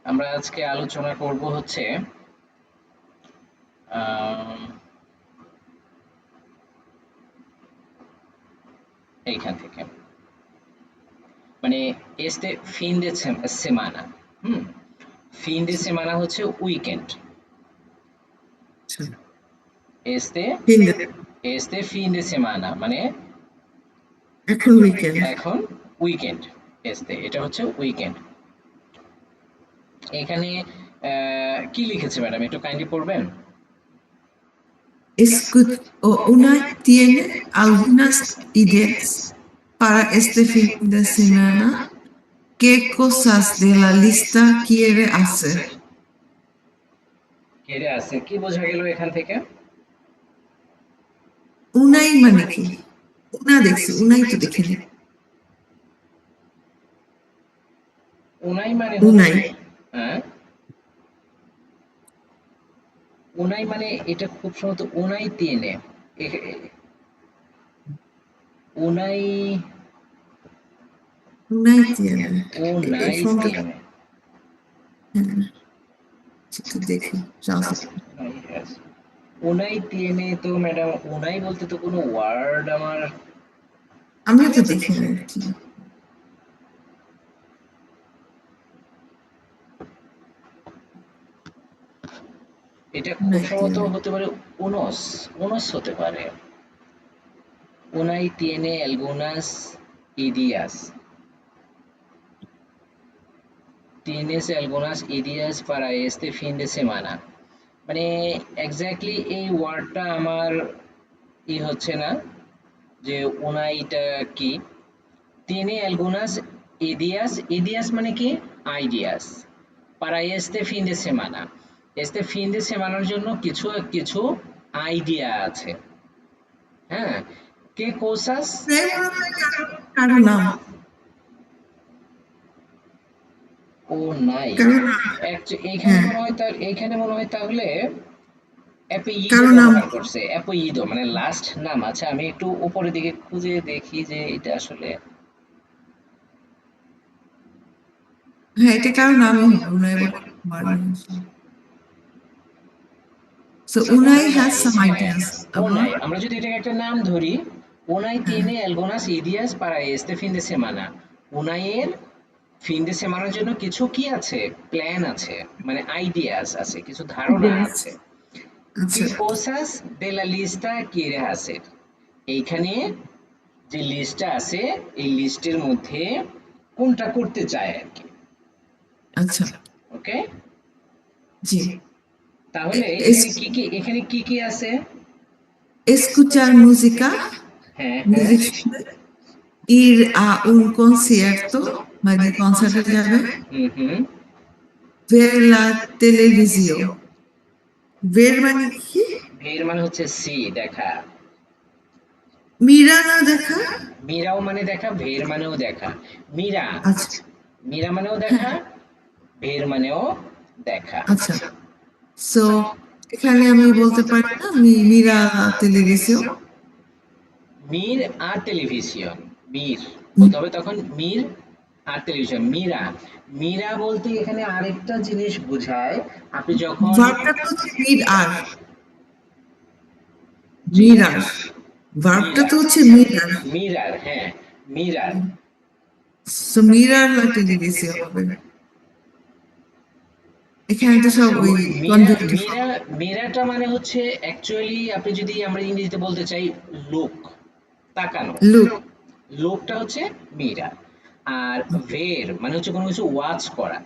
আমরা আজকে আলোচনা করব হচ্ছে আম, এইখান থেকে মানে este fin de semana। হুম, fin de semana হচ্ছে weekend. este Hindi este fin de semana মানে এখন উইকেন্ড এখন উইকেন্ড। este এটা হচ্ছে উইকেন্ড। এখানে কি লিখেছে ম্যাডাম, একটু কাইন্ডলি পড়বেন? una tiene algunas ideas para este fin de semana. ¿Qué cosas de la lista quiere hacer? কেড়ে আছে কি বোঝা গেল এখান থেকে? উনাই মানে কি? উনা দেখছি, উনাই তো দেখিনি। উনাই মানে উনাই হচ্ছে হ্যাঁ, উনাই মানে এটা খুব সম্ভবত উনাই তিনে। উনাই উনাই tiene এই উনাই ফোনটা তিনে। একটু দেখি ট্রান্সলেট। উনাই তিনে তো ম্যাডাম, উনাই বলতে তো কোনো ওয়ার্ড আমার আমিও তো দেখি না কি। এটা খুব উনাই সম্ভবত tiene হতে পারে উনস। উনস হতে পারে। উনাই তিনে অ্যালগুনাস ইডিয়াস। tienes algunas ideas para este fin de semana। মানে এক্স্যাক্টলি এই ওয়ার্ডটা আমার হচ্ছে না যে উনাইটা কি। tiene algunas ideas, ideas মানে কি ideas, para este fin de semana, este fin de semana জন্য কিছু কিছু আইডিয়া আছে। হ্যাঁ, কে কোসাস কারো নাম ও নাই। কারো নাম এইখানে হ্যাঁ মনে হয় এইখানে মনে হয় তাহলে অ্যাপোইডো কারো নাম ব্যবহার করছে, অ্যাপোইডো মানে লাস্ট নাম। আচ্ছা আমি একটু উপরের দিকে খুঁজে দেখি যে এটা আসলে হ্যাঁ এটা কারো নামই হবে উনাই বলে So Unai has some ideas ওনাই, about আমরা যদি এটাকে একটা নাম ধরি, ওনাই হ্যাঁ tiene algunas ideas para este fin de semana। উনাইয়ের ফিন ডে সেমানার জন্য কিছু কি আছে, প্ল্যান আছে, মানে আইডিয়াস আছে, কিছু ধারণা ideas আছে। কি আচ্ছা কোসাস দে লা লিস্টা কিরে হাসের, এইখানে যে লিস্টটা আছে এই লিস্টের মধ্যে কোনটা করতে চায় আর কি। আচ্ছা ওকে, জি তাহলে Es- এখানে কি কি আছে? escuchar música হ্যাঁ হ্যাঁ, music ir a un concierto মানে কনসার্টে যাবে হুম হুম। ver la televisión ver মানে কি ভের মানে হচ্ছে সি, দেখা। মীরা না দেখা মীরাও মানে দেখা, ভের মানেও দেখা। মীরা, আচ্ছা মীরা মানেও দেখা, হ্যাঁ ভের মানেও দেখা। আচ্ছা সো এখানে আমি বলতে পারি না মীরা টেলিভিশন মীর আর টেলিভিশন, মীর বলতে হবে তখন, মীর আর টেলিভিশন। মীরা, মীরা বলতে এখানে আরেকটা জিনিস বোঝায়। আপনি যখন ভার্বটা তো হচ্ছে মির আর জি মিরার ভার্বটা মীরা, তো হচ্ছে মিরার মিরার, হ্যাঁ মিরার। সো মিরার লা টেলিভিশন হবে এখানে তো সব ওই মীরা, কনজুগেটিভ মীরা, মীরাটা মানে হচ্ছে অ্যাকচুয়ালি আপনি যদি আমরা ইংরেজিতে বলতে চাই লোক, তাকানো। লুক লোকটা হচ্ছে মীরা। আর ভের মানে হচ্ছে কোনো কিছু ওয়াচ করা,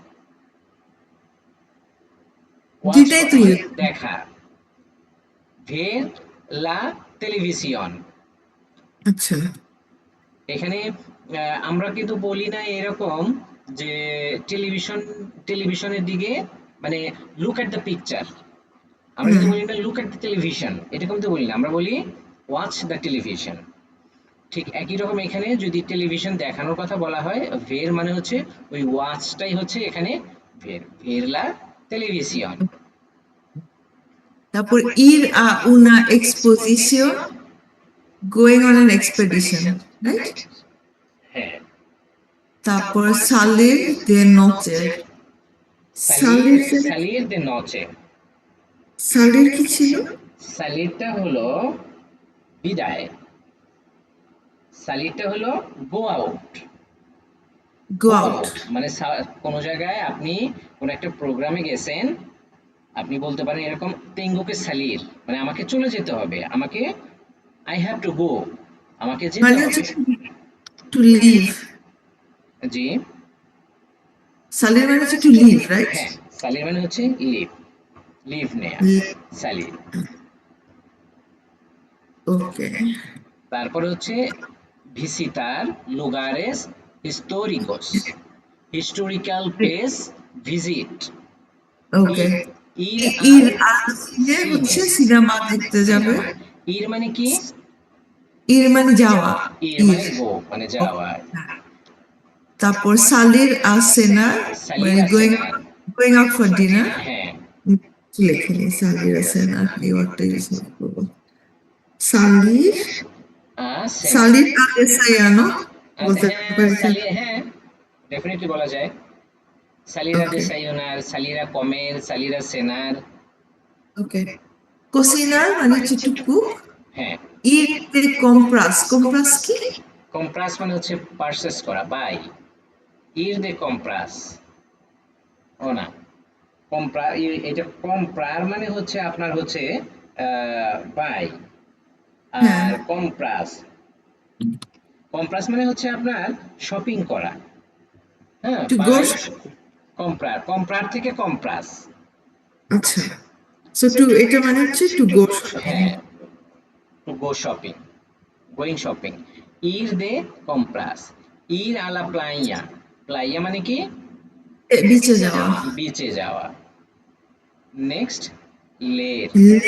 ওয়াচ যেটাই করা তো মানে দেখা। ভের লা টেলিভিশন। আচ্ছা এখানে আমরা কিন্তু বলি না এরকম যে টেলিভিশন, টেলিভিশনের দিকে মানে লুক এট দ্য পিকচার। আমরা কিন্তু হ্যাঁ বলি না লুক এট দ্য টেলিভিশন, এটা কিন্তু বলি না, আমরা বলি ওয়াচ দ্য টেলিভিশন। ঠিক একই রকম এখানে যদি টেলিভিশন দেখানোর কথা বলা হয়, ভের মানে হচ্ছে ওই ওয়াচটাই হচ্ছে এখানে ভের, ভেরলা টেলিভিশন। তারপর ir a una exposición going on an expedition right হ্যাঁ, তারপর salir de noche সালির, সালির সালির de noche। সালির কি ছিল? সালিরটা হলো বিদায়, সালিরটা হলো গো আউট। গো গো আউট। আউট মানে কোনো জায়গায় আপনি কোনো একটা প্রোগ্রামে গেছেন, আপনি বলতে পারেন এরকম তেঙ্গুকে সালির মানে আমাকে চলে যেতে হবে, আমাকে আই হ্যাভ টু গো, আমাকে যেতে মানে হচ্ছে হবে। Two leave. জি, সালির মানে হচ্ছে টু লিভ, রাইট? হ্যাঁ, সালির মানে হচ্ছে লিভ, লিভ নেয়া, সালির। ওকে। তারপরে হচ্ছে ভিসিটার লুগারেস হিস্টোরিকস, হিস্টোরিক্যাল প্লেস ভিজিট। ওকে। ইর ইর আর আর সিনে সিনে, হচ্ছে সিনেমা দেখতে যাবে। সিনেমা। ইর মানে কি? ইর মানে যাওয়া। ইর ইর। মানে গো মানে যাওয়া। তারপর সালির আর সেনার সালির মানে আছে গোয়িং না, গোয়িং আউট ফর ডিনার। হ্যাঁ। লিখে নিই সালির আর সেনার এই ওয়ার্ডটা ইউজ করবো। সালির, আছে না, সালির আর এসায়ানো বলতে হ্যাঁ পারি কি? সালির, হ্যাঁ ডেফিনেটলি বলা যায়। সালিরা ওকে দেসাইনার, সালিরা কমের, সালিরা সেনার। ওকে। কোসিনার মানে হচ্ছে টু কুক। হ্যাঁ, ইর কম্প্রাস, কম্প্রাস কি? কম্প্রাস মানে হচ্ছে পারচেস করা, বাই। ইর দে কম্প্রাস, ও না, কম্প্রা এটা কম্প্রার মানে হচ্ছে আপনার হচ্ছে বাই। হ্যাঁ, আর কম্প্রাস, কম্প্রাস মানে হচ্ছে আপনার শপিং করা। হ্যাঁ, টু গো। বাই, কম্প্রার, কম্প্রার থেকে কম্প্রাস। আচ্ছা, সো টু এটা মানে হচ্ছে টু গো শপিং। হ্যাঁ, to go shopping, going shopping. Ir de compras, ir a la playa, playa মানে কি? বিচে যাওয়া। বিচে যাওয়া। নেক্সট, লের, লের,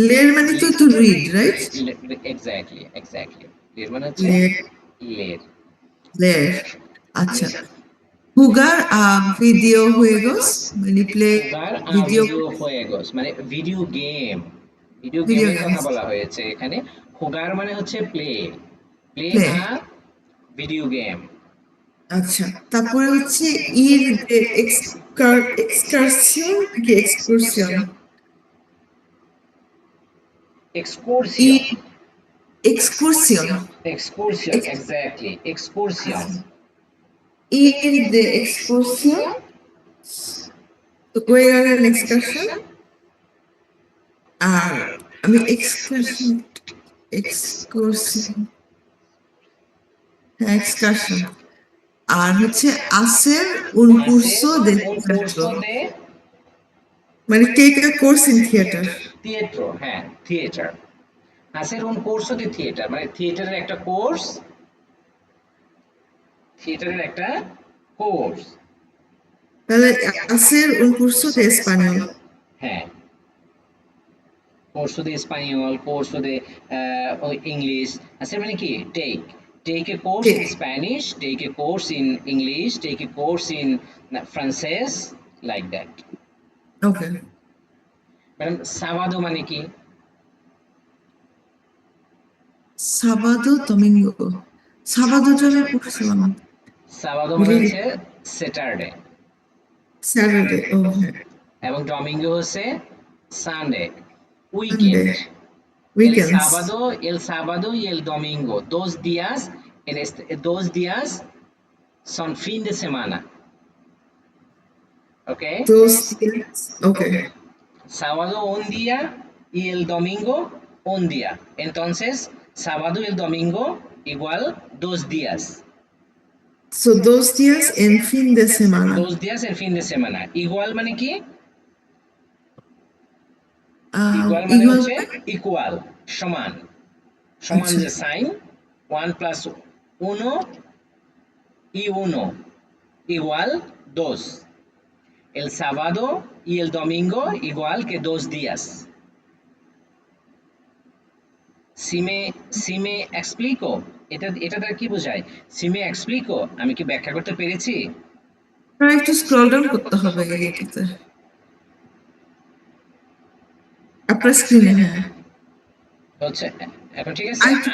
লের মানে তো to read, right? Exactly exactly, লের মানে হচ্ছে লের, লের। লের। আচ্ছা, jugar a videojuegos মানে play jugar a video videojuegos মানে ভিডিও গেম, ভিডিও ভিডিও গেমের কথা গেমস বলা হয়েছে এখানে। jugar মানে হচ্ছে প্লে, প্লে প্লে। আ ভিডিও গেম। আচ্ছা, তারপরে হচ্ছে ইর এক্সকারশন নাকি এক্সকারশন? ই এক্সকোরসিয়ন, এক্সকারশন। এক্সকোরসিয়ন এক্স্যাক্টলি, এক্সকোরসিয়ন। ইর de excursión, তো going on an excursion। আর আমি এক্সকারশন, এক্সকারশন, হ্যাঁ এক্সকারশন। আর হচ্ছে hacer un curso Hacer de un teatro curso de মানে take a course in theater। teatro, হ্যাঁ theatre. hacer un curso de theater মানে থিয়েটারের একটা কোর্স, থিয়েটারের একটা কোর্স। তাহলে hacer un curso de español। হ্যাঁ, curso de español, curso de English। hacer মানে কি? Take a course in ঠিক। Spanish, take a course in English, take a course in Francese, like that। Okay. Madam সাবাদো মানে কি? sábado domingo, sábadoটা আমি পড়ছিলাম, সাবাদো মানে ভুলে হচ্ছে গেছি। স্যাটারডে, স্যাটারডে, ও হ্যাঁ। এবং ডমিঙ্গো হচ্ছে Sunday, Sunday, weekend. Weekends. El sábado y el domingo, dos días son fin de semana, ¿ok? দোস দিয়াস, okay. Sábado un día y el domingo un día. Entonces, sábado y el domingo igual 2 días. So দোস দিয়াস en fin de semana। 2 días en fin de semana. Igual মানে কি? Equal মানে ইগুয়াল, হচ্ছে equal, সমান, সমান আচ্ছা। যে sign, 1 + 1 y 1 igual 2. El sábado y el domingo igual que 2 días. Si me explico, এটা দ্বারা কি বোঝায়? Si me explico, আমি কি ব্যাখ্যা করতে পেরেছি? একটু স্ক্রল ডাউন করতে হবে এটাতে আপনার স্ক্রিনে, হ্যাঁ। হচ্ছে, এখন ঠিক আছে। আরেকটু,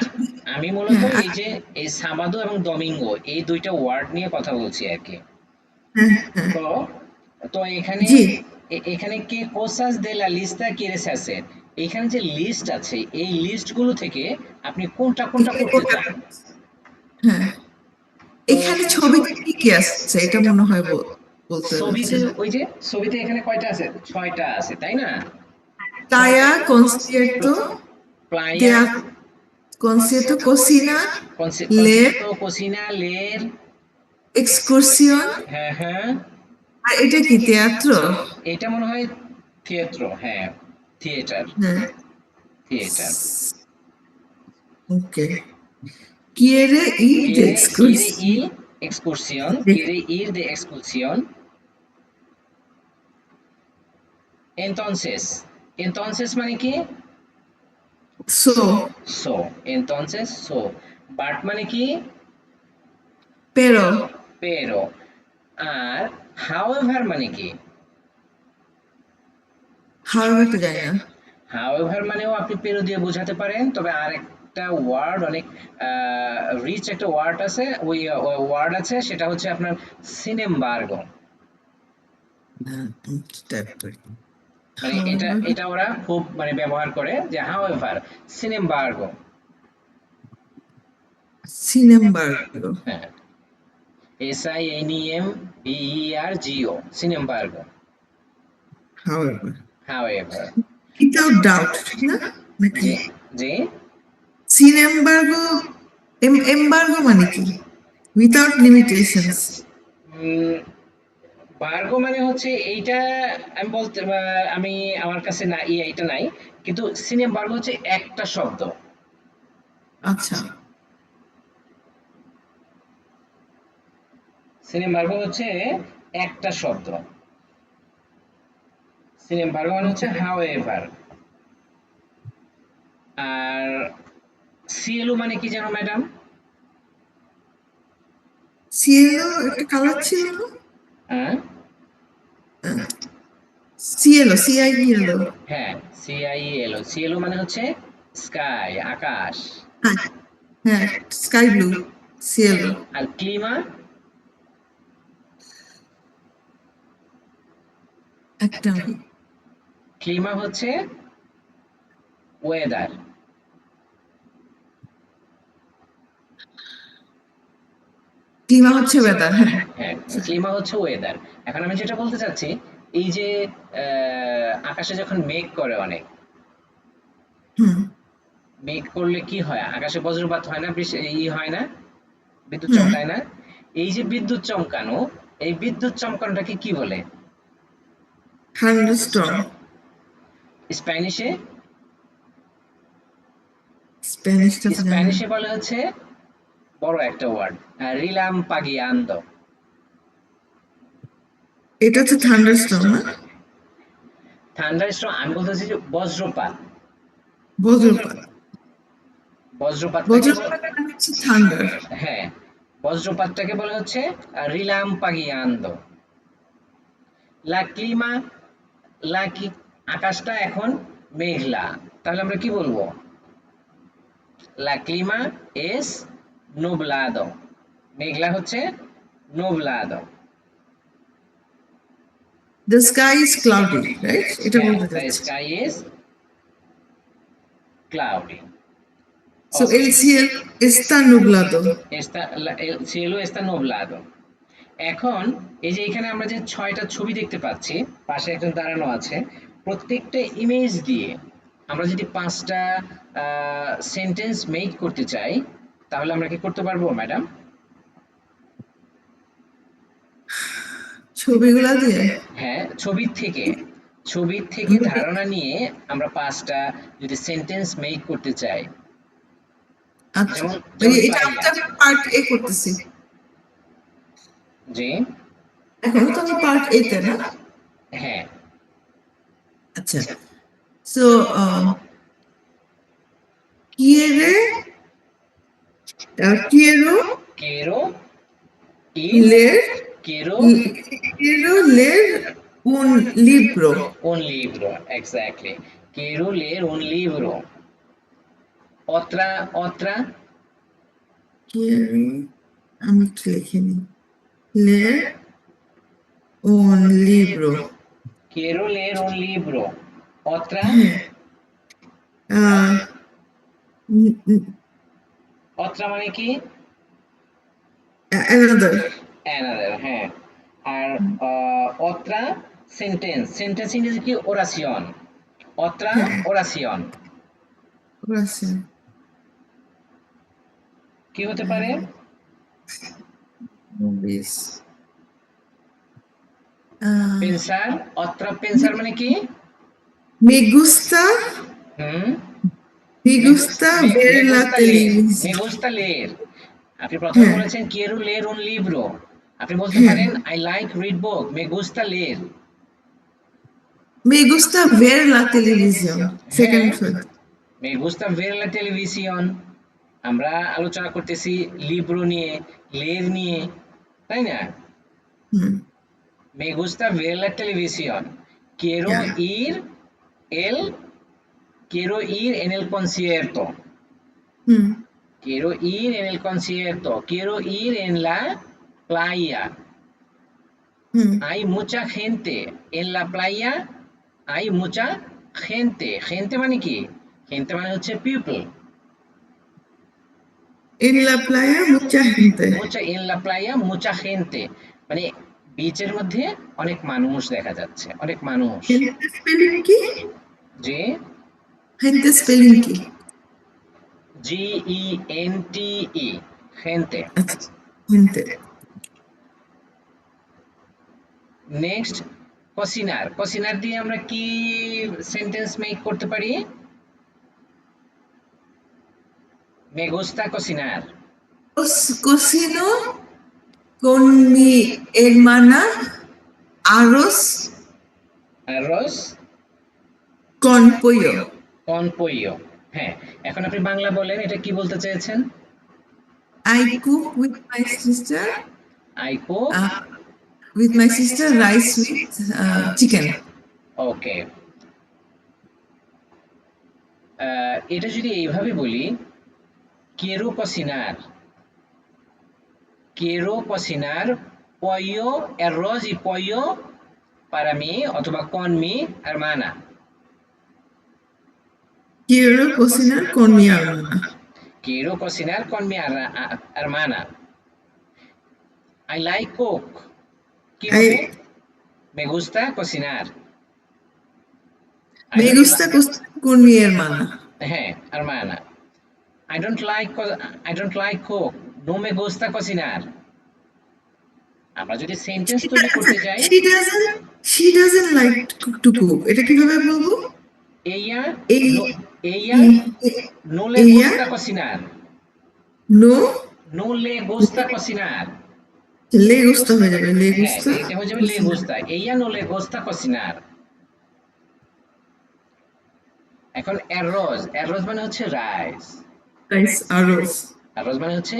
আমি মূলত হ্যাঁ এই যে এই সাবাদো এবং ডমিঙ্গো এই দুইটা ওয়ার্ড নিয়ে কথা বলছি আর কি। হ্যাঁ হ্যাঁ। তো তো এখানে জি, এখানে কে কোসাস দে লা লিস্তা quieres hacer, এখানে যে লিস্ট আছে এই লিস্ট গুলো থেকে আপনি কোনটা কোনটা এখানে করতে কোনটা? চান। হ্যাঁ, তো এখানে ছবিতে কি কি আছে এটা মনে হয় বলতে ছবিতে যাচ্ছেন। ওই যে ছবিতে এখানে কয়টা আছে, ছয়টা আছে তাই না, ছয়টা। Playa, concierto, Playa, teatro, concierto, cocina, leer, কনসিয়াতো, কোসিনা, লের। excursión, হ্যাঁ হ্যাঁ, আর এটা কি teatro? এটা মনে হয় থিয়েটার, হ্যাঁ থিয়েটার, হ্যাঁ, থিয়েটার। ওকে। Quiere ir de quiere excursión. ir excursión, quiere ir de excursión. Entonces, entonces মানে কি, So, so, entonces so, but মানে কি, pero, pero, আর however মানে কি, however টা জানি না। however মানেও আপনি pero দিয়ে বোঝাতে পারেন, তবে আরেকটা ওয়ার্ড অনেক রিচ একটা ওয়ার্ড আছে, ওই ওয়ার্ড আছে, সেটা হচ্ছে আপনার সিনেমবার্গো। না, type করি। মানে এটা However, এটা ওরা খুব মানে ব্যবহার করে যে however, সিনেমবার্গো। sin embargo, হ্যাঁ, SINEMBERGO, সিনেমবার্গো। however, however, without doubt, ঠিক না? নাকি? যে যে Sin embargo, embargo মানে কি? Without limitations. বার্গো মানে হচ্ছে এইটা, আমি বলতে আমি আমার কাছে না এইটা নাই, কিন্তু সিনেমবার্গো হচ্ছে একটা শব্দ। আচ্ছা, সিনেমবার্গো হচ্ছে একটা শব্দ, সিনেমবার্গো মানে হচ্ছে ওকে। হাউএভার। আর সিএলও মানে কি জানো ম্যাডাম? সিয়েলো একটা কালার ছিল না? হ্যাঁ সিয়েলো, সিআইএলও। হ্যাঁ, সিআইএলও, সিএলও মানে হচ্ছে স্কাই, আকাশ। হ্যাঁ, হ্যাঁ, স্কাই ব্লু, সিয়েলো। আর ক্লিমা, একটা ক্লিমা হচ্ছে ওয়েদার। ক্লিমা হচ্ছে ওয়েদার, হ্যাঁ। হ্যাঁ, ক্লিমা হচ্ছে ওয়েদার। এখন আমি যেটা বলতে চাচ্ছি, এই যে আকাশে যখন মেঘ করে অনেক, হুম, মেঘ করলে কি হয়, আকাশে বজ্রপাত হয় না, হয় না, বিদ্যুৎ হুম, চমকায় না? এই যে বিদ্যুৎ চমকানো, এই বিদ্যুৎ চমকানোটাকে কি বলে থান্ডারস্টর্ম। স্প্যানিশে? স্প্যানিশটা তো জানি না। স্প্যানিশে বলে হচ্ছে বড় একটা ওয়ার্ড, রিলাম পাগিয়ান্দ। এটা হচ্ছে থান্ডারস্টর্ম না? থান্ডার স্টর্ম, আমি বলতেছি যে বজ্রপাত, বজ্রপাত। বজ্রপাতটাকে বজ্রপাত মানে হচ্ছে থান্ডার। হ্যাঁ, বজ্রপাতটাকে বলা হচ্ছে রিলাম পাগিয়ান্দ। লা ক্লিমা, লা কি, আকাশটা এখন মেঘলা, তাহলে আমরা কি বলবো, লা ক্লিমা এস নুবলাদো, মেঘলা হচ্ছে নুবলাদো। The sky is cloudy, right? এটা হ্যাঁ, বলতে দ্য চাচ্ছি। Sky is cloudy. So okay, এল cielo está nublado. el cielo está nublado। এখন এই যে এখানে আমরা যে ছয়টা ছবি দেখতে পাচ্ছি, পাশে একজন দাঁড়ানো আছে, প্রত্যেকটা ইমেজ দিয়ে আমরা যদি পাঁচটা সেন্টেন্স মেক করতে চাই, তাহলে আমরা কি করতে পারবো ম্যাডাম? ছবিগুলা দিয়ে? হ্যাঁ, ছবির থেকে ধারণা নিয়ে আমরা পাঁচটা যদি সেন্টেন্স মেক করতে চাই, আচ্ছা, যেমন ওই যেমন এটা আমি তো পার্ট এ করতেছি। জি, এখনো তো আমি পার্ট এ তে না? হ্যাঁ, আচ্ছা, সো quiere, quiero কেরো ইর, leer, কেরো quiero leer un libro. un libro, exactly, quiero leer un libro. Otra, Quiero, আমি একটু লিখে নিই। leer un libro. Quiero leer un libro. Otra, Ah, n- n- otra মানে কি? another. Another, হ্যাঁ। আর otra sentence. Sentence ইংরেজি কি? Oración. Otra oración. Oración. কি হতে পারে? Movies. Ah, Pensar. Otra pensar মানে কি? me gusta, হুম, me me gusta ver me la gusta leer. Me televisión. gusta leer. আপনি প্রথমে হ্যাঁ, বলেছেন quiero leer un libro. আপনি বলতে হ্যাঁ। পারেন I like read book. Me gusta leer. Me gusta ver la televisión. হ্যাঁ, Second word. me gusta ver la televisión. আমরা আলোচনা করতেছি লিব্রো নিয়ে, লের নিয়ে, তাই না? Hmm. Me gusta ver la televisión. Quiero Yeah. ir el quiero ir en el concierto. Hmm. Quiero ir en el concierto. Quiero ir en la playa. Hmm. Hay mucha gente en la playa. Hay mucha gente. Gente মানে কি? Gente মানে হচ্ছে people. En la playa mucha gente. Mucha en la playa mucha gente. মানে বিচের মধ্যে অনেক মানুষ দেখা যাচ্ছে, অনেক মানুষ। Gente spelling কি? জি, Gente spelling কি? GENTE, gente। আচ্ছা, gente. Next, cocinar। cocinar দিয়ে আমরা কি সেন্টেন্স মেক করতে পারি? Me gusta cocinar। Cocino con mi hermana arroz arroz con pollo. con pollo। হ্যাঁ, এখন আপনি বাংলা বলেন, এটা কি বলতে চেয়েছেন? I cook with my sister I cook with my sister rice with chicken. ওকে। এটা যদি এইভাবে বলি, quiero cocinar, quiero cocinar pollo, arroz y pollo para mí অথবা con mi hermana। Quiero cocinar con mi hermana. Quiero cocinar con mi hermana। I like cook, কি হবে? I, Me gusta cocinar। I me don't gusta cocinar con mi hermana. হ্যাঁ, hermana। I don't like cook, no me gusta cocinar। আমরা যদি sentence তৈরি করতে যাই, She doesn't like to cook. এটা কিভাবে বলবো? ella এই no, ella no le ella gusta cocinar। no No le gusta cocinar। le gusta হয়ে যাবে le হ্যাঁ, gusta এটা হয়ে যাবে le cocinar. gusta। ella no le gusta cocinar। এখন arroz, arroz মানে হচ্ছে রাইস। Rice arroz. arroz মানে হচ্ছে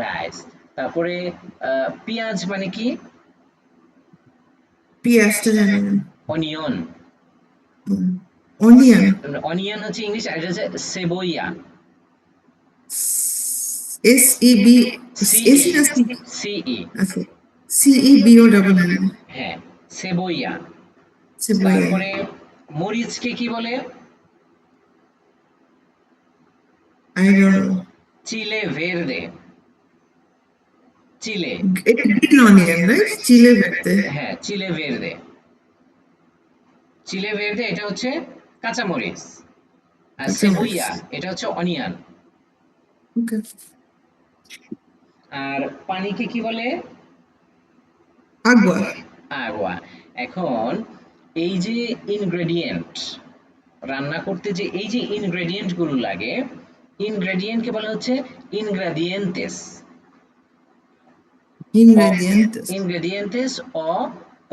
রাইস। তারপরে পেঁয়াজ মানে কি? পেঁয়াজটা জানি না। অনিয়ন। Onion. অনিয়ন হচ্ছে ইংলিশ, আর এটা হচ্ছে সেবোইয়া। SEB সিই, এসি না সি? সিই, আচ্ছা CEBO double N. হ্যাঁ, সেবোইয়া। Cebolla. তারপরে মরিচকে কি বলে? I don't know. চিলে ভেরদে। চিলে, এটা green onion, right? Chile verde. হ্যাঁ, চিলে ভেরদে। চিলে ভেরদে এটা হচ্ছে কাঁচামরিচ, আর কাঁচামরিচ। সেবুইয়া এটা হচ্ছে অনিয়ন। Okay. আর পানিকে কি বলে? Agua. আগোয়া। এখন এই যে ইনগ্রেডিয়েন্ট, রান্না করতে যে এই যে ইনগ্রেডিয়েন্ট গুলো লাগে, ইনগ্রেডিয়েন্টকে বলা হচ্ছে ইনগ্রেডিয়েন্টেস। Ingredientes. ইনগ্রেডিয়েন্টেস ও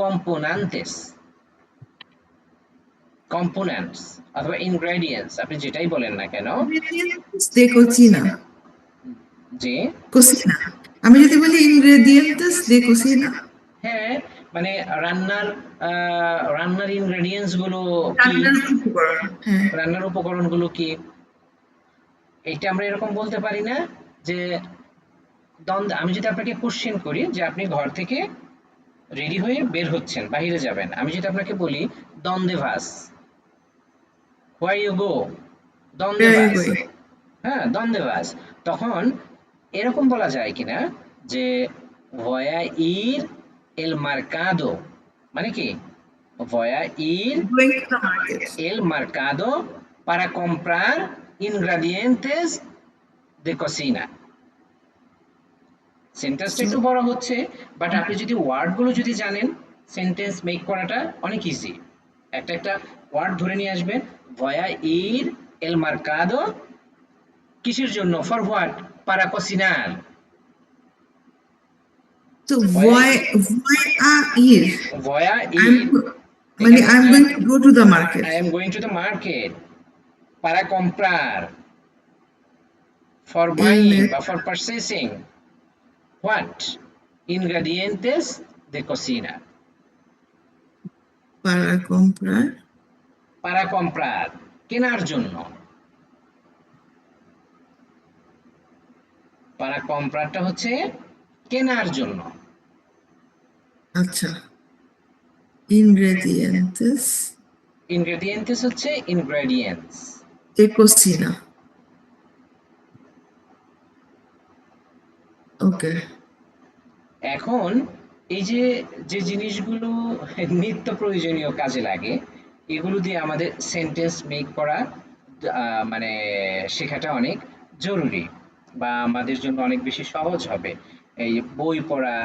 কম্পোনেন্টেস। কম্পোনেন্টস অথবা ইনগ্রেডিয়েন্টস, আপনি যেটাই বলেন না কেন। Ingredientes de cocina. যে Cocina. আমি যদি বলি ingredientes de cocina. হ্যাঁ, মানে রান্নার রান্নার ইনগ্রেডিয়েন্টস গুলো কি, রান্নার উপকরণ। হ্যাঁ। রান্নার উপকরণগুলো কি, এটা আমরা এরকম বলতে পারি না যে দ্বন্দ্ব। আমি যদি আপনাকে কোশ্চেন করি যে আপনি ঘর থেকে রেডি হয়ে বের হচ্ছেন, বাহিরে যাবেন। আমি যদি আপনাকে বলি দন্দে ভাস, হোয়ার ইউ গো, দন্দে Where are you ভাস, going? হ্যাঁ দন্দে ভাস, তখন এরকম বলা যায় কিনা যে ভয়া ইর এল মার্কাদো, মানে কি ভয়া ইর Going to the market. el mercado para comprar ingredientes de cocina. সেন্টেন্সটা So, একটু বড় হচ্ছে, বাট আপনি যদি ওয়ার্ডগুলো যদি জানেন, সেন্টেন্স মেক করাটা অনেক ইজি। একটা একটা ওয়ার্ড ধরে নিয়ে আসবেন। ভয়া ইর এল মার্কাদো, কিসের জন্য, ফর হোয়াট, পারা কসিনার। ভয়া why are ir? ভয়া I'm ইর, মানে এখানে I'm going to go to the market. I am going to the market, para comprar, for El buying বা mercado for purchasing what, ingredientes de cocina, para comprar. para comprar, কেনার জন্য, para comprarটা হচ্ছে কেনার জন্য, আচ্ছা, ingredientes ingredientes হচ্ছে ingredients। de cocina. ওকে, এখন এই যে যে জিনিসগুলো নিত্য প্রয়োজনীয় কাজে লাগে, এগুলো দিয়ে আমাদের সেন্টেন্স মেক করা মানে শেখাটা অনেক জরুরি, বা আমাদের জন্য অনেক বেশি সহজ হবে। এই বই পড়া,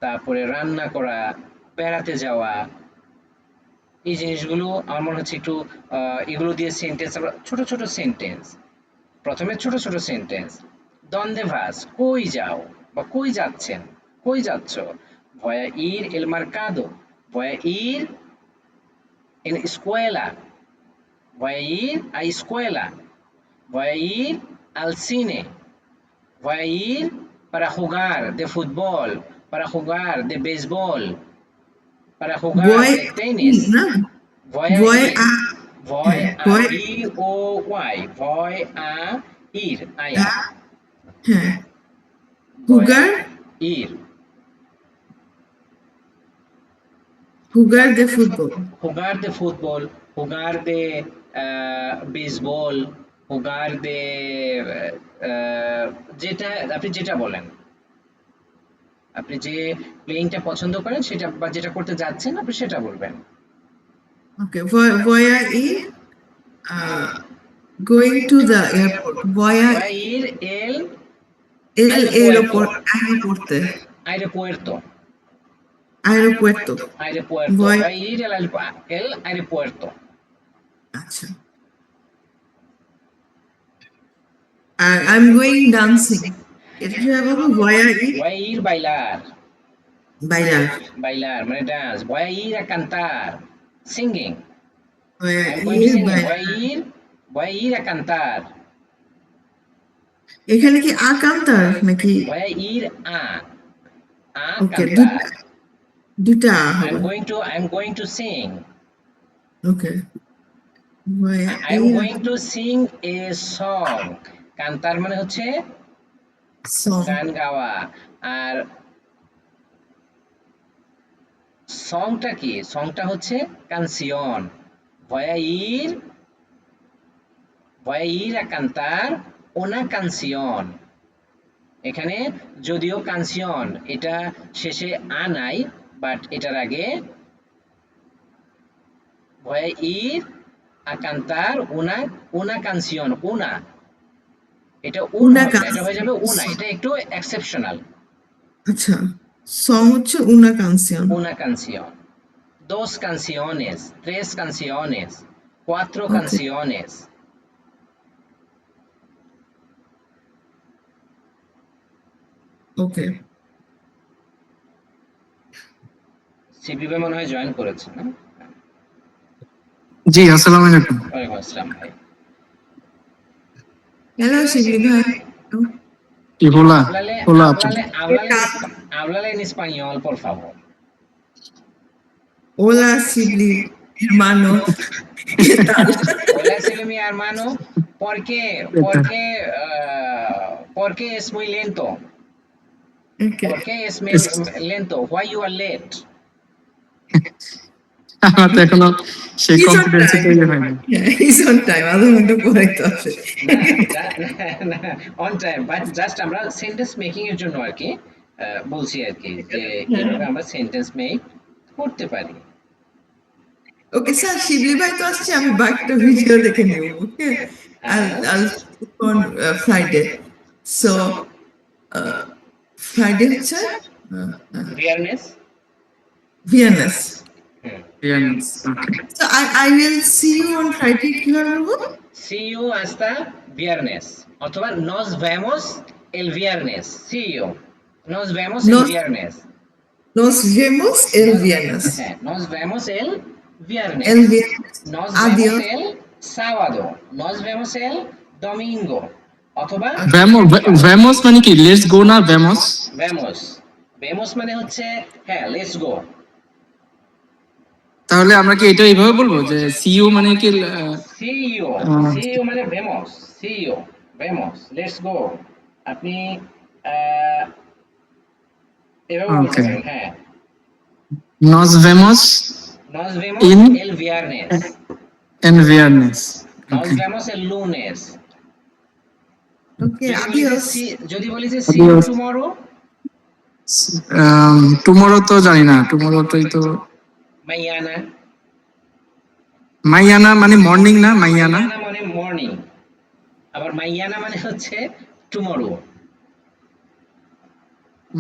তারপরে রান্না করা, বেড়াতে যাওয়া, এই জিনিসগুলো আমার মনে হচ্ছে একটু এগুলো দিয়ে সেন্টেন্স, আমরা ছোট ছোট সেন্টেন্স, প্রথমে ছোট ছোট সেন্টেন্স, দন্দে ভাস, কই যাও বা কই যাচ্ছেন, কই যাচ্ছ, ভয়া ইর এল মার্কাদো, ভয়া ইর en escuela, voy a ir a escuela, voy a ir al cine, voy a ir para jugar de fútbol, para jugar de béisbol, para jugar voy de tenis, না voy a voy ir, a voy হ্যাঁ a voy ir o y, voy a ir, a allá, হ্যাঁ voy a jugar ir, jugar de fútbol. jugar de fútbol, jugar de béisbol, jugar de যেটা আপনি যেটা বলেন, আপনি যে প্লেইংটা পছন্দ করেন সেটা, বা যেটা করতে যাচ্ছেন আপনি সেটা বলবেন। Okay, voy a ir going to the airport. Voy a Voy a ir el aeropuerto, aeropuerto. aeropuerto, Aeropuerto. aeropuerto, Voy voy a ir el aeropuerto, আচ্ছা, আর I'm going dancing. এটা কিভাবে বলবো? voy a ir voy a ir bailar, bailar. bailar মানে dance, voy a ir a cantar, singing, voy a I'm going to ir singing, bailar. voy a ir a cantar, এখানে কি a cantar নাকি? voy a ir a okay, cantar, দুটা a হবে। I'm going to sing, okay, voy a I'm ir going to sing a song, cantar মানে হচ্ছে song. গান গাওয়া, আর সংটা কি, সংটা হচ্ছে canción, voy a ir, voy a ir a cantar una canción, এখানে যদিও কানসিয়ন এটা শেষে আ নাই, বাট এটার আগে voy a ir a cantar una canción, una, এটা Una হবে না, এটা হয়ে যাবে una, canción. এটা একটু এক্সেপশনাল। আচ্ছা, song হচ্ছে una canción. Una canción, dos canciones, tres canciones, cuatro ওকে, canciones, ওকে। সিপিবি মনে হয় জয়েন করেছে না? জি, আসসালামু আলাইকুম। ওয়ালাইকুম আসসালাম ভাই। হ্যালো শিবলি ভাই। Y hola, Háblale, hola a todos. háblale, háblale, háblale en español, por favor. Hola Shibli, hermano. ¿Qué tal? Hola, Silvia, mi hermano. ¿Por qué? ¿Por qué? ¿Por qué es muy lento? Okay. ¿Por qué es Es- lento? Why you are late? আমার তো এখনো সেই He's on কনফিডেন্সে time. তৈরি হয়নি। Yeah, he's on time. আধা ঘন্টা পরে তো আসে। না অন টাইম, বাট জাস্ট আমরা সেন্টেন্স মেকিং এর জন্য আর কি বলছি আর কি যে এইভাবে আমরা সেন্টেন্স মেক করতে পারি। ওকে স্যার, শিবলি ভাই তো আসছে, আমি বাকিটা ভিডিও দেখে নেব। ওকে, I'll on Friday. So Friday হচ্ছে ভিয়ারনেস। ভিএনএস। Yes, okay. So I will see you on Friday, কিভাবে বলবো? সি ইউ hasta viernes অথবা nos vemos el viernes, see you, nos vemos el Nos viernes, nos vemos el viernes. হ্যাঁ nos vemos el viernes, El viernes. nos vemos Adiós. el sábado, nos vemos el domingo অথবা ভেমস মানে কি let's go না ভেমস? vemos, vemos মানে হচ্ছে হ্যাঁ let's go. তাহলে আমরা কি এটা এইভাবে বলবো যে সি ইউ মানে কি see you, see you মানে vemos, see you, vemos, let's go, আপনি আহ, এভাবে বলতে Okay. পারেন হ্যাঁ নস ভেমস nos vemos In- el viernes, and ভিয়ারনেস? nos vemos el lunes, Okay, যদি বলি যে adiós. যদি বলি যে see you Adios. tomorrow, tomorrow তো জানি না, টুমরোটাই তো mañana, মাইয়ানা মানে মর্নিং না? মাইয়ানা mañana মানে মর্নিং, আবার mañana মানে হচ্ছে টুমরো,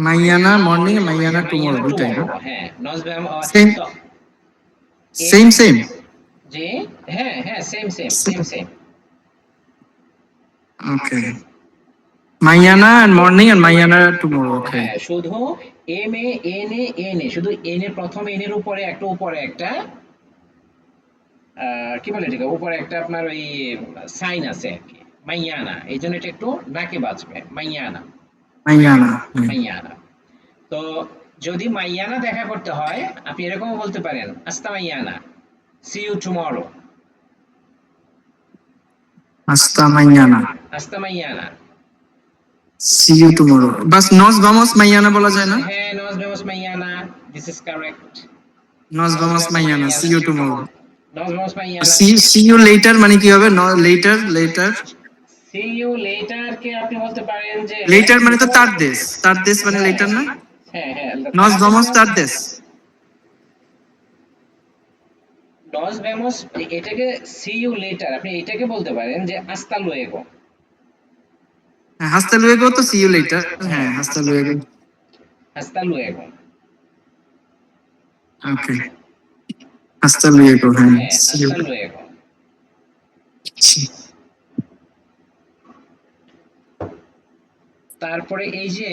মাইয়ানা মর্নিং, মাইয়ানা টুমরো দুটাই না? হ্যাঁ nos vemos Same. তো সেম সেম। জি হ্যাঁ হ্যাঁ same same same same okay, মাইয়ানা এন্ড মর্নিং এন্ড মাইয়ানা টুমরো। ওকে, হ্যাঁ শুধু M A N A N A শুধু এন এর প্রথম এন এর উপরে একটা কি বলে এটাকে উপরে একটা আপনার ওই সাইন আছে আর কি মাইয়ানা, এই জন্য এটা একটু নাকে বাজবে মাইয়ানা মাইয়ানা। মাইয়ানা। তো যদি মাইয়ানা দেখা করতে হয় আপনি এরকমও বলতে পারেন আস্তা মাইয়ানা, সি ইউ টুমরো, হাস্তা মাইয়ানা, আস্তা মাইয়ানা। See you tomorrow. বাস নস ভামস মাইয়ানা বলা যায় না? হ্যাঁ nos vemos mañana, this is correct, নস ভামস মাইয়ানা, see you tomorrow. nos vemos mañana, see you later মানে কি হবে? Later later see you later কে আপনি বলতে পারেন যে লেটার মানে তো তার দেশ, তার দেশ মানে লেটার না? হ্যাঁ হ্যাঁ নস ভামস তার দেশ। nos vemos এটাকে see you later আপনি এটাকে বলতে পারেন যে hasta luego, হ্যাঁ, হাস্তা লুয়েগো তো সি ইউ লেটার। হ্যাঁ, হাস্তা লুয়েগো। hasta luego, ওকে, হাস্তা লুয়েগো। হ্যাঁ, হ্যাঁ see you. hasta luego। তারপরে এই যে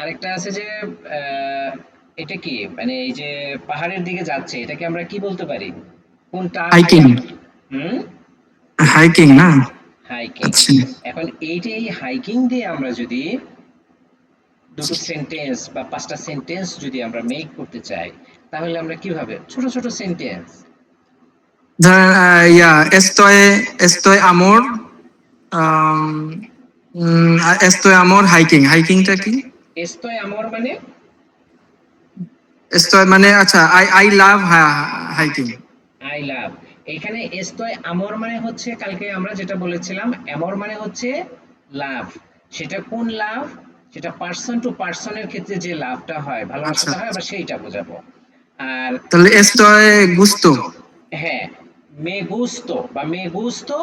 আরেকটা আছে যে এটা কি মানে এই যে পাহাড়ের দিকে যাচ্ছে এটাকে আমরা কি বলতে পারি, কোনটা? হাইকিং। হুম, হাইকিং না? হাইকিং। আচ্ছা, এখন এই হাইকিং দিয়ে আমরা যদি দুটো সেন্টেন্স বা পাঁচটা সেন্টেন্স যদি আমরা মেক করতে চাই তাহলে আমরা কিভাবে ছোট ছোট সেন্টেন্স ধরেন estoy amor, estoy amor hiking. হাইকিংটা কি? estoy amor মানে estoy মানে আচ্ছা, I love hiking. I love, এখানে estoy amor মানে হচ্ছে কালকে আমরা যেটা বলেছিলাম amor মানে হচ্ছে লাভ, সেটা কোন লাভ, সেটা পারসন টু পারসনের ক্ষেত্রে যে লাভটা হয় ভালোবাসাটা হয় আমরা সেইটা বোঝাবো। আর তাহলে estoy gusto, হ্যাঁ me gusto বা me gusto,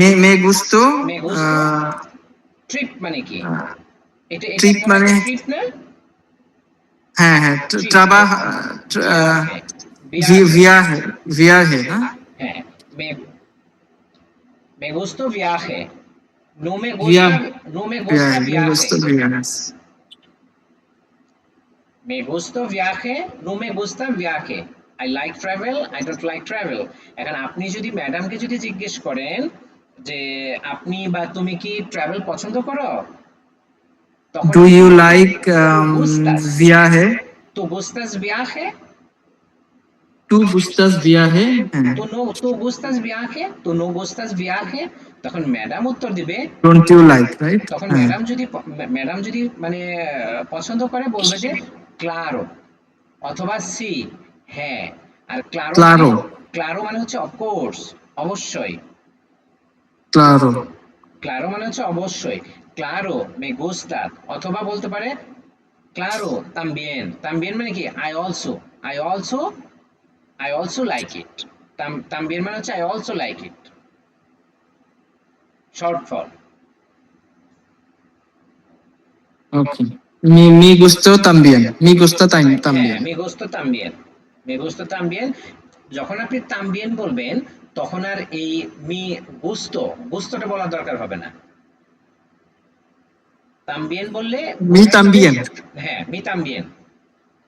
me gusto, me gusto trip মানে কি, এটা ট্রিপ মানে ট্রিপ না, হ্যাঁ হ্যাঁ, trabajo, viaje না? হ্যাঁ me me gusto viaje, no me Via- gusta no me gusta me gusta viaje, viajes. me gusta viaje no me gusta viaje, I like travel I don't like travel। এখন আপনি যদি ম্যাডামকে যদি জিজ্ঞেস করেন যে আপনি বা তুমি কি ট্রাভেল পছন্দ করো, তখন Do you like viaje? তো gustas viaje, ¿Tú gustas viaje? হ্যাঁ। তো gustas viaje, তো no gustas viaje, তখন ম্যাডাম উত্তর দিবে Don't you like, right? তখন হ্যাঁ। ম্যাডাম যদি মানে পছন্দ করে বলবে যে ক্লারো অথবা সি হ্যাঁ, আর Claro, ক্লারো মানে হচ্ছে অফকোর্স, অবশ্যই। claro. ক্লারো মানে হচ্ছে অবশ্যই। ক্লারো মে গুস্তা, অথবা বলতে পারে ক্লারো তামবিয়েন। তামবিয়েন মানে কি I also I also like it. তামবিয়েন মানে হচ্ছে I also like it, short form. Ok. Me gustó también. Me gusta হ্যাঁ, también. মে গুস্তো তামবিয়েন, মে গুস্তো তামবিয়েন। যখন আপনি তামবিয়েন বলবেন তখন আর এই মি গুস্তটা বলার দরকার হবে না। তামবিয়েন বললে Me বোঝা যাবে। también. হ্যাঁ, মি তামবিয়েন,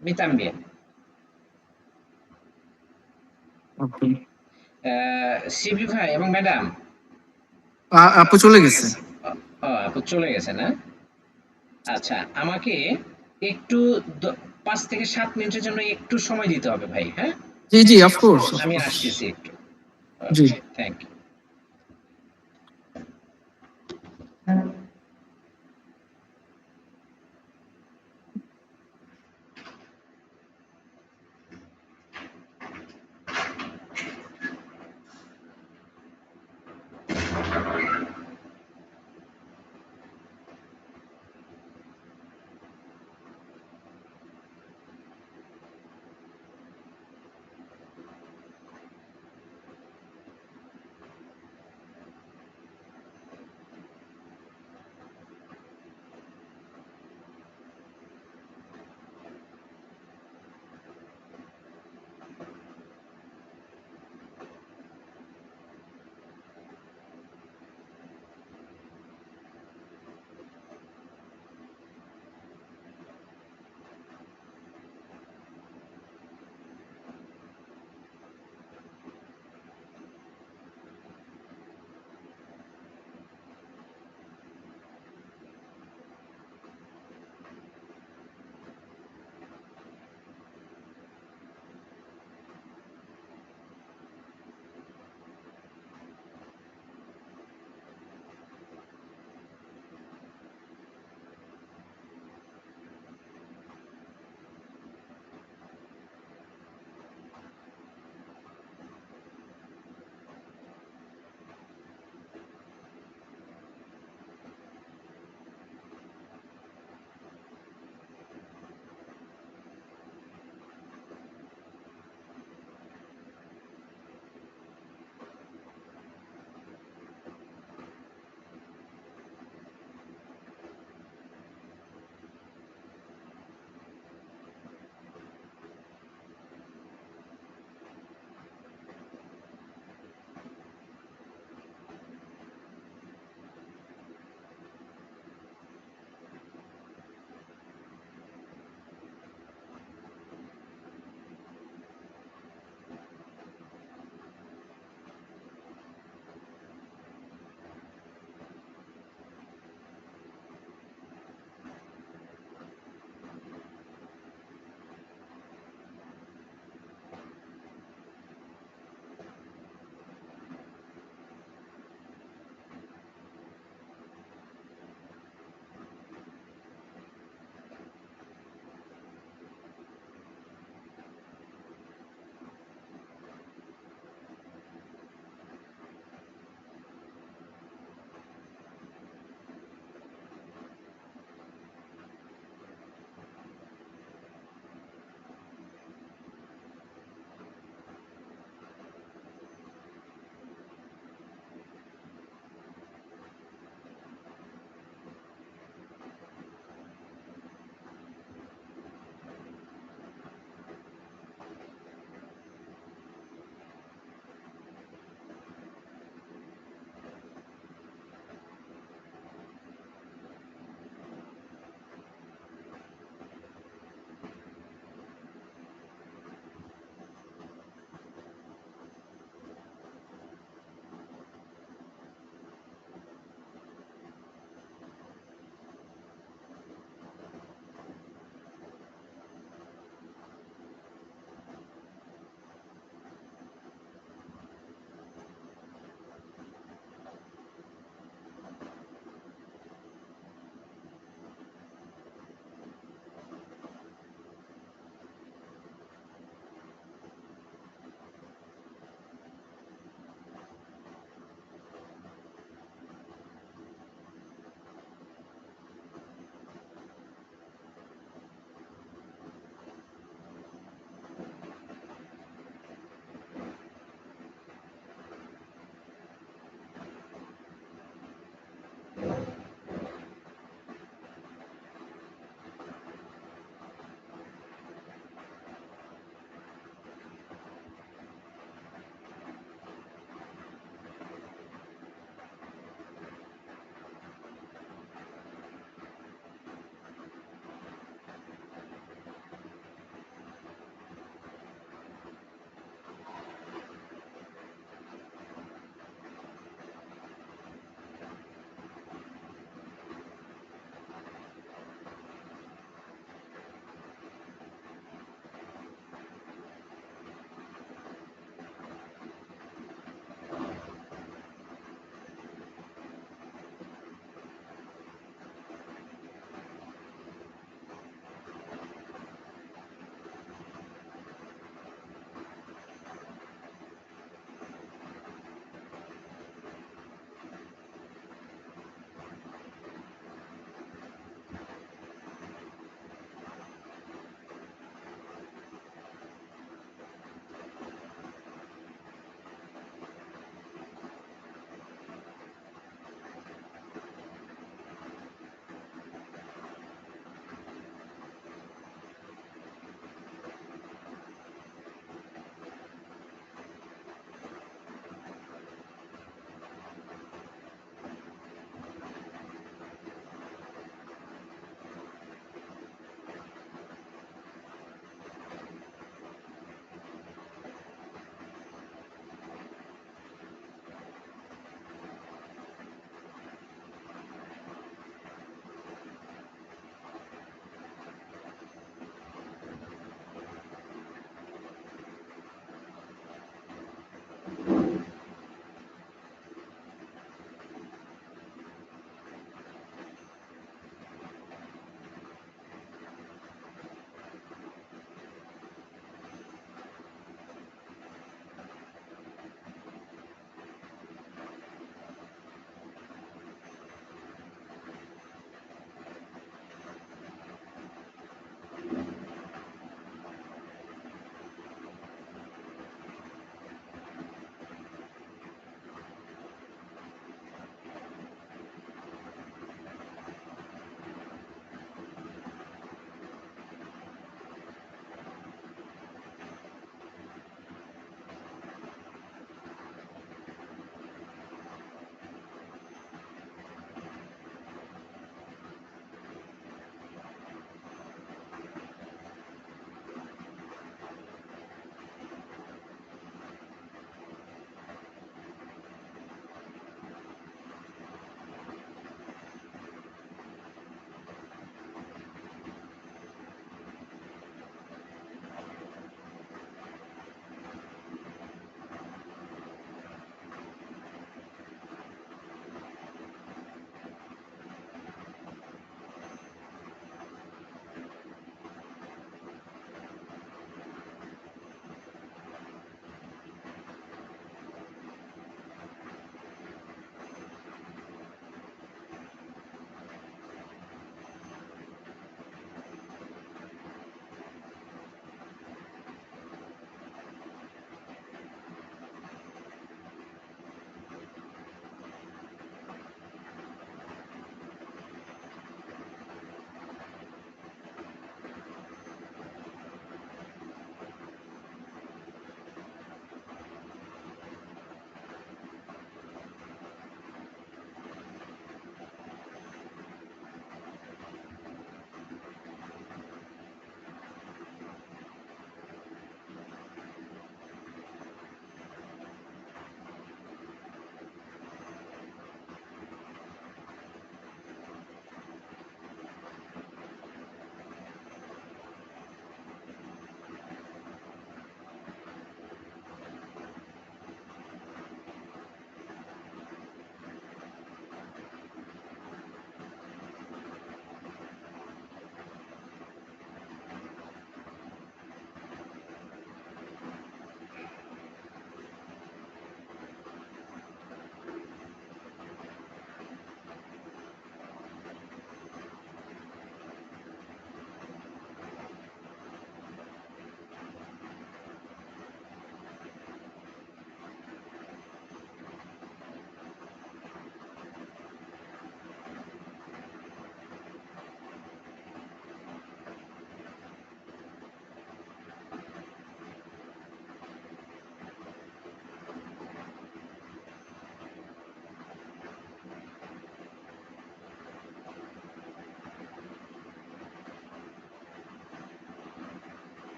মি তামবিয়েন। Ok. শিবলি ভাই এবং ম্যাডাম, আপু চলে গেছে। আপু চলে গেছে না? আচ্ছা, আমাকে একটু 5 থেকে 7 মিনিটের জন্য একটু সময় দিতে হবে ভাই, হ্যাঁ? জি, জি, of course, of আমি course. আসতেছি একটু। জি। ওকে, থ্যাংক ইউ।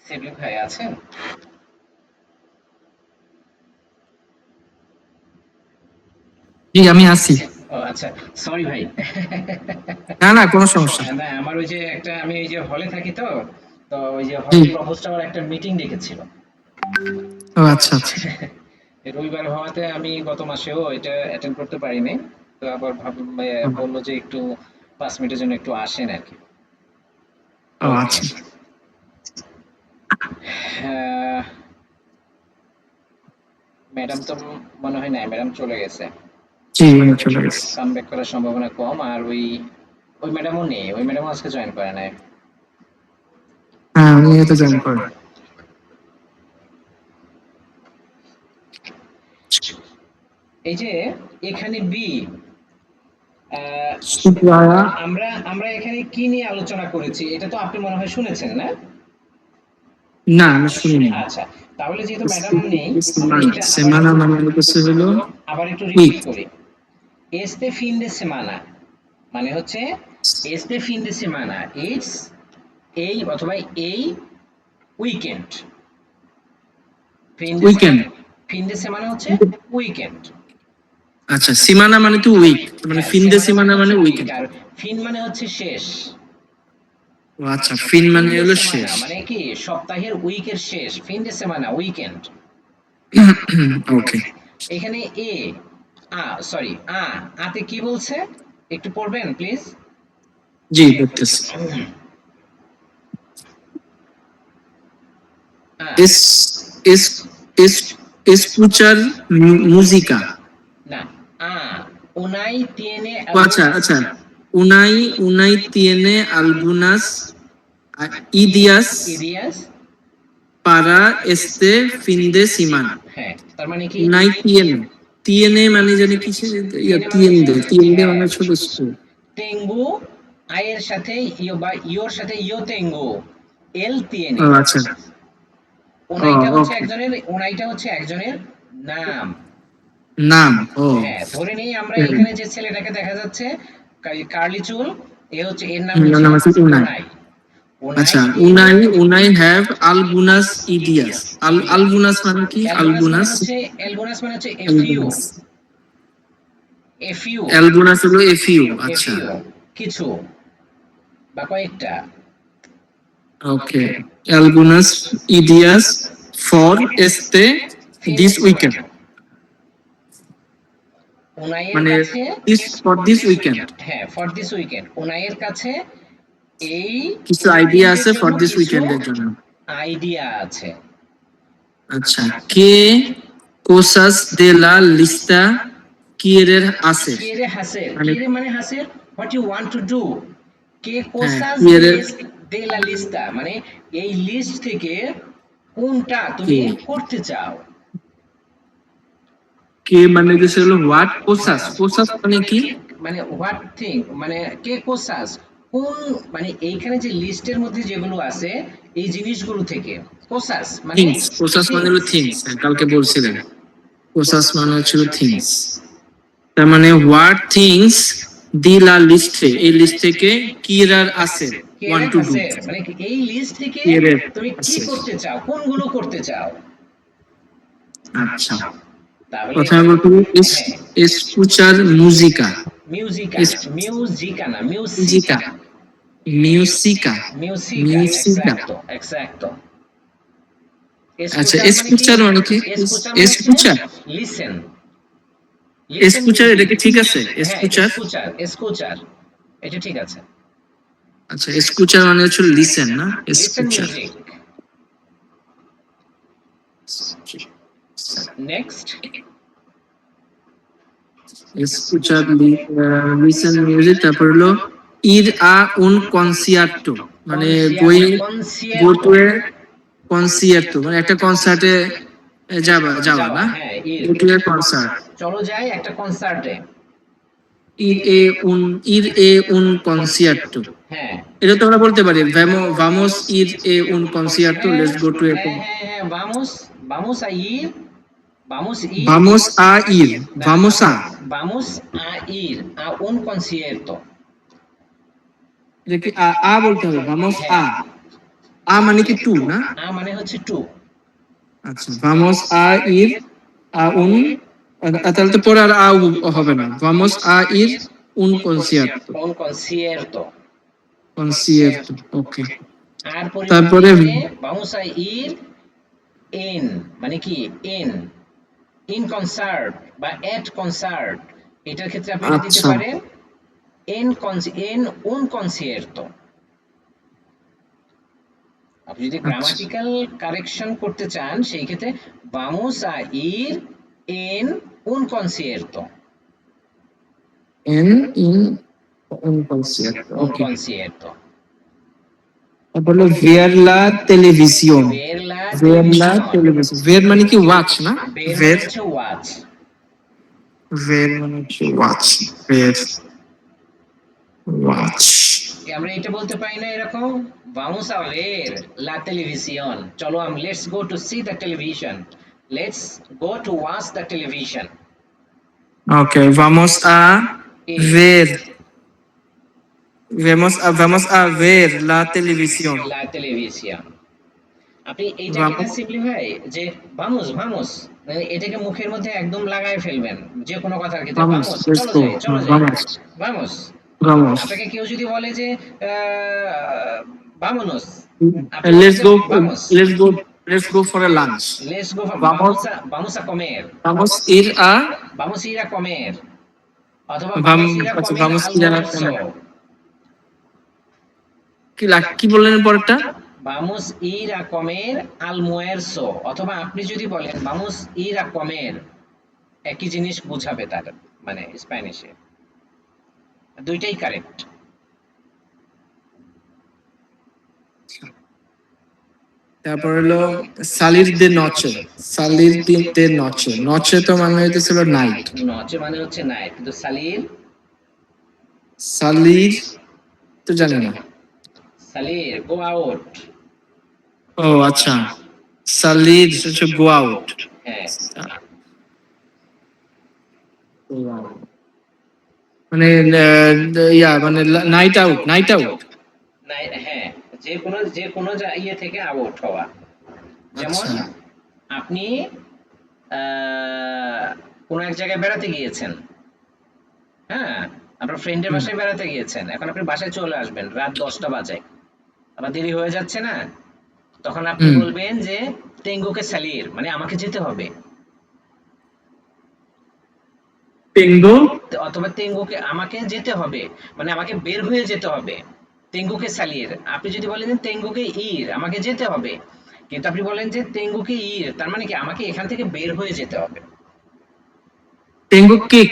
সেলিম ভাই আছেন? জি আমি আছি। ও আচ্ছা, সরি ভাই। না না কোনো সমস্যা নেই। না, আমার ওই যে একটা, আমি ওই যে হলে থাকি তো, তো ওই যে জি। হলের প্রভোস্ট আমার একটা মিটিং ডেকেছিল। ও আচ্ছা আচ্ছা। এই রবিবার হওয়াতে আমি গত মাসেও এটা অ্যাটেন্ড করতে পারিনি। তো আবার ও বললো যে একটু 5 মিনিটের জন্য একটু আসেন আর কি। ও ওকে। আচ্ছা। ম্যাডাম তো মনে হয় নাই, ম্যাডাম চলে গেছে। জি উনি চলে গেছে। কাম ব্যাক করার সম্ভাবনা কম। আর ওই ওই ম্যাডামও নেই, ওই ম্যাডামও আজকে জয়েন করে নাই। হ্যাঁ উনি তো জয়েন করেন। এই যে এখানে বি, সুপ্রায়া। আমরা আমরা এখানে কি নিয়ে আলোচনা করেছি এটা তো আপনি মনে হয় শুনেছেন না? না আমি শুনিনি। আচ্ছা, তাহলে যেহেতু ম্যাডাম নেই, আমরা সেমানা এটা আবার সেমানা মানে হচ্ছে হলো আবার একটু উইক। রিপিট করি। Este fin de semana মানে হচ্ছে este fin de semana, it's এই অথবা এই উইকেন্ড। ফিন ডে উইকেন্ড। সেমানা, ফিন ডে সেমানা হচ্ছে উইকেন্ড। আচ্ছা সীমানা মানে তো উইক, মানে হ্যাঁ, ফিনদে সেমানা মানে সীমানা হচ্ছে মানে উইক, উইকেন্ড। আর ফিন মানে হচ্ছে শেষ। ও আচ্ছা ফিন ফিন মানে ডে হলো সেমানা শেষ। মানে কি সপ্তাহের উইকের শেষ, ফিন ডে সেমানা উইকেন্ড। ওকে। এখানে এ সরি আতে কি বলছে একটু পড়বেন প্লিজ। জি দেখতেছি। Es es es escuchar música. না, unai tiene ও আচ্ছা algunas আচ্ছা। Unai Unai tiene algunas ideas ideas। para este fin de semana. হ্যাঁ, তার মানে কি Unai tiene tiene মানে জানি কিসের ইয়া tiene মানে হচ্ছে, tiende হ্যাঁ, মানে ছোট ছোট। tengo আয়ের সাথে ইয়ো বা ইয়োর সাথে ইয়ো tengo, él ও tiene। আচ্ছা। ও ওনাইটা হচ্ছে ওকে। একজনের, ওনাইটা হচ্ছে একজনের নাম। নাম। ও হ্যাঁ, ধরে নেই আমরা হুম, এখানে যে ছেলেটাকে দেখা যাচ্ছে কার্লি চুল, এ হচ্ছে, এর নাম ওর হচ্ছে নাম আছে উনাই। ওনাই। ওনাই আচ্ছা tiene উনাই হ্যাভ আলগুনাস ইডিয়াস। ideas। আলগুনাস মানে কি? অ্যালগোনাস মানে আলগুনাস। হচ্ছে, অ্যালগোনাস মানে হচ্ছে এ ফিউ, অ্যালগুনাস এ ফিউ, অ্যালগুনাস হলো এফইউ। এ আচ্ছা ফিউ, কিছু বা কয়েকটা। ওকে। অ্যালগুনাস ইডিয়াস ফর এস্তে ফিন দিস দে উইকেন্ড, সেমানা, ওনাইয়ের মানে কাছে, দিস ফর দিস উইকেন্ড হ্যাঁ, ফর দিস উইকেন্ড, ওনাইয়ের কাছে এই কিছু আইডিয়া উইকেন্ডের আছে ফর জন্য দিস কিছু উইকেন্ডের জন্য। আইডিয়া আছে। আচ্ছা কে কোসাস দে লা লিস্টা কিয়েরের আছে, কিরে হাসের, মানে কিরে মানে হাসের, what you want to do. কে হ্যাঁ কোসাস কিয়েরের দে লা লিস্টা মানে এই লিস্ট থেকে কোনটা কে তুমি করতে চাও। কে মানে হচ্ছে হলো হোয়াট। কোসাস কোসাস মানে কি? মানে হোয়াট থিং মানে কে কোসাস কোন, মানে এইখানে যে লিস্টের মধ্যে যেগুলো আছে এই জিনিসগুলো থেকে, কোসাস মানে থিংস। কোসাস মানে হলো থিংস। থিংস, কালকে বলছিলেন। কোসাস মানে হচ্ছিল থিংস। তার মানে হোয়াট থিংস দি লা লিস্টে, এই লিস্ট থেকে কিরার আছে ওয়ান কিরে টু ডু। হাসের মানে এই লিস্ট থেকে কিরের তুমি কি আছে। করতে চাও, কোনগুলো করতে চাও। আচ্ছা তাহলে প্রথমে এখানে, বলতে হবে হ্যাঁ, escuchar música। মিউজিকা না, মিউজিকা না, মিউজিকা, Música música মিউজিকা, música। এক্সাক্টো এক্সাক্টো। আচ্ছা এসকুচার মানে কি, escuchar মানে কি? এসকুচার মানে হচ্ছে escuchar লিসেন, লিসেন escuchar এটা মিউজিক। কি ঠিক আছে? হ্যাঁ, escuchar। এসকুচার, এসকুচার, এটা ঠিক আছে। আচ্ছা escuchar মানে হচ্ছে লিসেন না? Listen escuchar। Music. Next, escuchar listen music। তারপর হলো ir a un concierto মানে বই, go to কনসিয়ারটো, a concierto মানে একটা কনসার্টে যাওয়া যাওয়া যাওয়া, না? হ্যাঁ, go to a concert। চলো যাই একটা কনসার্টে। ir a un concierto। হ্যাঁ, এটা তো আমরা বলতে পারি vamos ir a un concierto, হ্যাঁ, let's go to a হ্যাঁ, হ্যাঁ, হ্যাঁ, vamos, vamos a ir, vamos ir, vamos a ir না, vamos a। vamos a ir a un concierto। এটা কি আ বলতে হবে vamos a। হ্যাঁ, মানে কি টু না? মানে হচ্ছে টু। আচ্ছা, vamos a ir a un, তাহলে তো পরে আর হবে না, vamos a ir un concierto, un concierto। concierto, ওকে। আর তারপরে পরিবর্তে vamos a ir en মানে কি in concert বা at concert, এটার ক্ষেত্রে আপনি এটা দিতে আচ্ছা পারেন en un concierto। আপনি যদি আচ্ছা, গ্রামাটিক্যাল কারেকশন করতে চান সেই ক্ষেত্রে vamos a ir en un concierto। in un concierto, un okay. concierto। তারপর হলো ver la televisión, ver la ver la televisión। televisión, ver মানে কি ওয়াচ না? ver মানে ver, হচ্ছে watch। ver মানে হচ্ছে ওয়াচ, ver, ওয়াচ। আমরা এটা বলতে পারি না এরকম vamos a ver la televisión, চলো let's go to see the television, let's go to watch the television। Okay, vamos a Eh, ver, vamos a ver la televisión, la televisión। আপনি এইটাকে না vamos, সিম্পলিফাই যে vamos vamos, মানে এটাকে মুখের মধ্যে একদম লাগায় ফেলবেন যে কোনো কথার ক্ষেত্রে, vamos, ভামোস let's চলো go, যাই চলো যাই, vamos, ভামোস। vamos, আপনাকে কেউ যদি বলে যে ভামোনোস, আপনি বলেন let's যে go, vamos. let's go, let's go for a lunch, let's go, vamos, vamos a comer, vamos ir a, vamos ir a comer, অথবা ভামোস ir a আচ্ছা, comer vamos ir a almuerzo। comer, কি বললেন পরেরটা? Vamos ir a comer almuerzo, অথবা আপনি যদি বলেন vamos ir a comer, একই জিনিস বুঝাবে তার মানে স্প্যানিশে, দুইটাই কারেক্ট। তারপর হলো salir de noche, salir de noche, noche তো মানে হইতেছিল নাইট, নচে মানে হচ্ছে নাইট, কিন্তু সালির, salir তো জানি না। সালির গো আউট। ও আচ্ছা, salir হচ্ছে go out, হ্যাঁ, মানে মানে নাইট আউট, নাইট আউট। হ্যাঁ, যে কোনো ইয়ে থেকে আউট হওয়া। যেমন আচ্ছা, আপনি কোনো এক জায়গায় বেড়াতে গিয়েছেন, হ্যাঁ, আপনার ফ্রেন্ডের হুম, বাসায় বেড়াতে গিয়েছেন, এখন আপনি বাসায় চলে আসবেন রাত 10টা বাজে, আবার দেরি হয়ে যাচ্ছে না, তখন আপনি হুম, বলবেন যে তেঙ্গুকে সালির, মানে আমাকে যেতে হবে, tengo, অথবা তেঙ্গুকে আমাকে যেতে হবে, মানে আমাকে বের হয়ে যেতে হবে, তেঙ্গুকে সালির। আপনি যদি বলেন যে তেঙ্গুকে ইর, আমাকে যেতে হবে, কিন্তু আপনি বলেন যে তেঙ্গুকে ইর, তার মানে কি আমাকে এখান থেকে বের হয়ে যেতে হবে। tengo কে,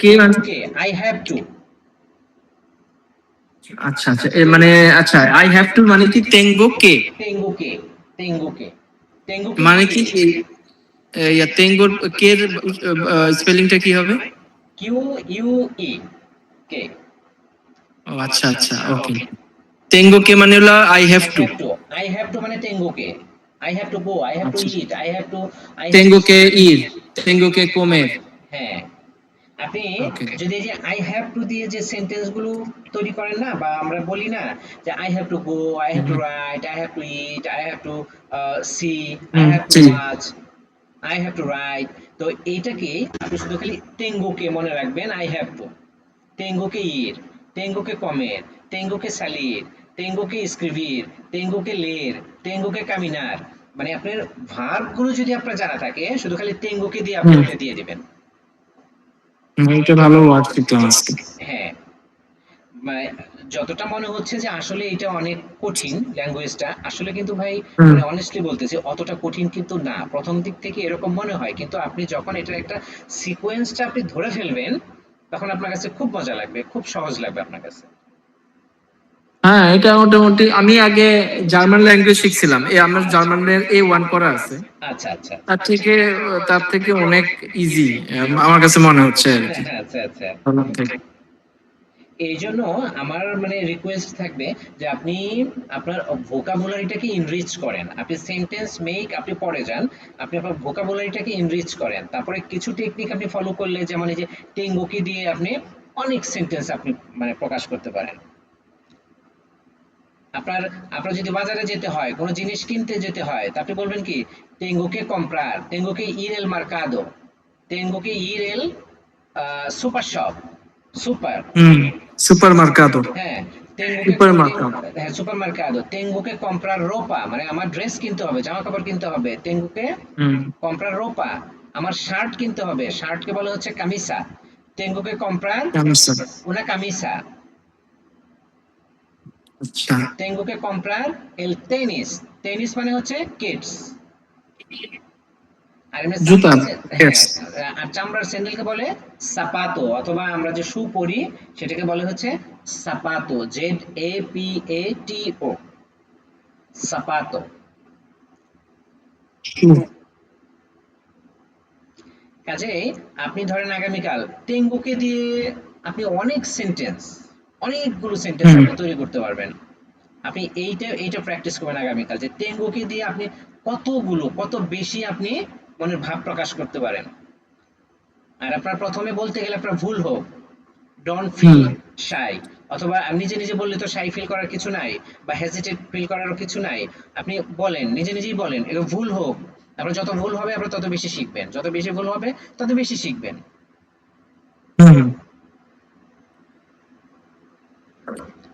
কে মানে, তেঙ্গুকে আই হ্যাভ টু, আচ্ছা আচ্ছা, মানে আচ্ছা, আই হ্যাভ টু মানে কি tengo কে, তেঙ্গুকে, তেঙ্গুকে, তেঙ্গুকে মানে কি ইর, tengo কে স্পেলিংটা কি হবে? কিউ ইউ ই, কে। ও আচ্ছা আচ্ছা, ওকে। tengo কে মানে হলো I have I to, have to, I have to মানে তেঙ্গুকে, I have to go, I have to আচ্ছা, eat, I have to, I have to, tengo que ir, tengo que comer, হ্যাঁ। আপনি ওকে, যদি এই যে আই হ্যাভ টু দিয়ে যে সেন্টেন্স গুলো তৈরি করেন না, বা আমরা বলি না যে I have to go, I have to write, I have to eat, I have to see, I have to জি, watch, I have to write, তো এইটাকে আপনি শুধু খালি টেঙ্গুকে মনে রাখবেন, আই হ্যাভ টু, টেঙ্গুকে ইর, টেঙ্গুকে কমের, টেঙ্গুকে সালির, টেঙ্গুকে স্ক্রিবির, টেঙ্গুকে লের, টেঙ্গুকে কামিনার, মানে আপনার ভার্ব গুলো যদি আপনার জানা থাকে শুধু খালি টেঙ্গুকে দিয়ে আপনি হুম, ওইটা দিয়ে দিবেন। এটা ভালো ওয়ার্ড শিখলাম আজকে। হ্যাঁ, মানে যতটা মনে হচ্ছে যে আসলে এটা অনেক কঠিন ল্যাঙ্গুয়েজটা, আসলে কিন্তু ভাই হুম, মানে অনেস্টলি বলতেছি অতটা কঠিন কিন্তু না, প্রথম দিক থেকে এরকম মনে হয়, কিন্তু আপনি যখন এটার একটা সিকোয়েন্সটা আপনি ধরে ফেলবেন তখন আপনার কাছে খুব মজা লাগবে, খুব সহজ লাগবে আপনার কাছে। হ্যাঁ, এটা মোটামুটি আমি আগে জার্মান ল্যাঙ্গুয়েজ শিখছিলাম, আমার জার্মানের A1 করা আছে, আচ্ছা আচ্ছা। তার থেকে অনেক ইজি আমার কাছে মনে হচ্ছে আর কি, আচ্ছা আচ্ছা। ভালো থেকে। এই জন্য আমার মানে রিকোয়েস্ট থাকবে যে আপনি আপনার ভোকাবুলারিটাকে ইনরিচ করেন, আপনি সেন্টেন্স মেক আপনি পড়ে যান, আপনি আপনার ভোকাবুলারিটাকে ইনরিচ করেন, তারপরে কিছু টেকনিক আপনি ফলো করলে যেমন এই যে টেঙ্গুকি দিয়ে আপনি অনেক সেন্টেন্স আপনি মানে প্রকাশ করতে পারেন। আপনার আপনার যদি বাজারে যেতে হয়, কোনো জিনিস কিনতে যেতে হয়, তা আপনি বলবেন কি, tengo que comprar, tengo que ir al mercado, tengo que ir el super shop, super, হুম, সুপার মার্কাদো। হ্যাঁ, সুপার মার্কাদো। হ্যাঁ, super mercado, tengo que comprar ropa, মানে আমার ড্রেস কিনতে হবে, জামা কাপড় কিনতে হবে, tengo que হুম, comprar ropa, আমার শার্ট কিনতে হবে, শার্টকে বলা হচ্ছে camisa, tengo que comprar আচ্ছা una camisa, আচ্ছা। tengo que comprar el tenis, tenis মানে হচ্ছে কিডস, আর এমনি জুতা। চামড়ার হ্যাঁ, Yes. আর চামড়ার স্যান্ডেলকে বলে সাপাতো, অথবা আমরা যে শু পরি সেটাকে বলে হচ্ছে সাপাতো, ZAPATO, সাপাতো। কাজেই আপনি ধরেন আগামীকাল টেঙ্গুকে দিয়ে আপনি অনেকগুলো সেন্টেন্স হুম, আপনি তৈরি করতে পারবেন। আপনি এইটা প্র্যাকটিস করবেন আগামীকাল, যে টেঙ্গুকে দিয়ে আপনি কত বেশি আপনি মনের ভাব প্রকাশ করতে পারেন। আর আপনার প্রথমে বলতে গেলে আপনার ভুল হোক, ডোন্ট ফিল হুম, শাই, অথবা নিজে নিজে বললে তো শাই ফিল করার কিছু নাই, বা হেজিটেট ফিল করারও কিছু নাই, আপনি বলেন, নিজে নিজেই বলেন, এটা ভুল হোক। আপনার যত ভুল হবে আপনার তত বেশি শিখবেন, যত বেশি ভুল হবে তত বেশি শিখবেন। হুম।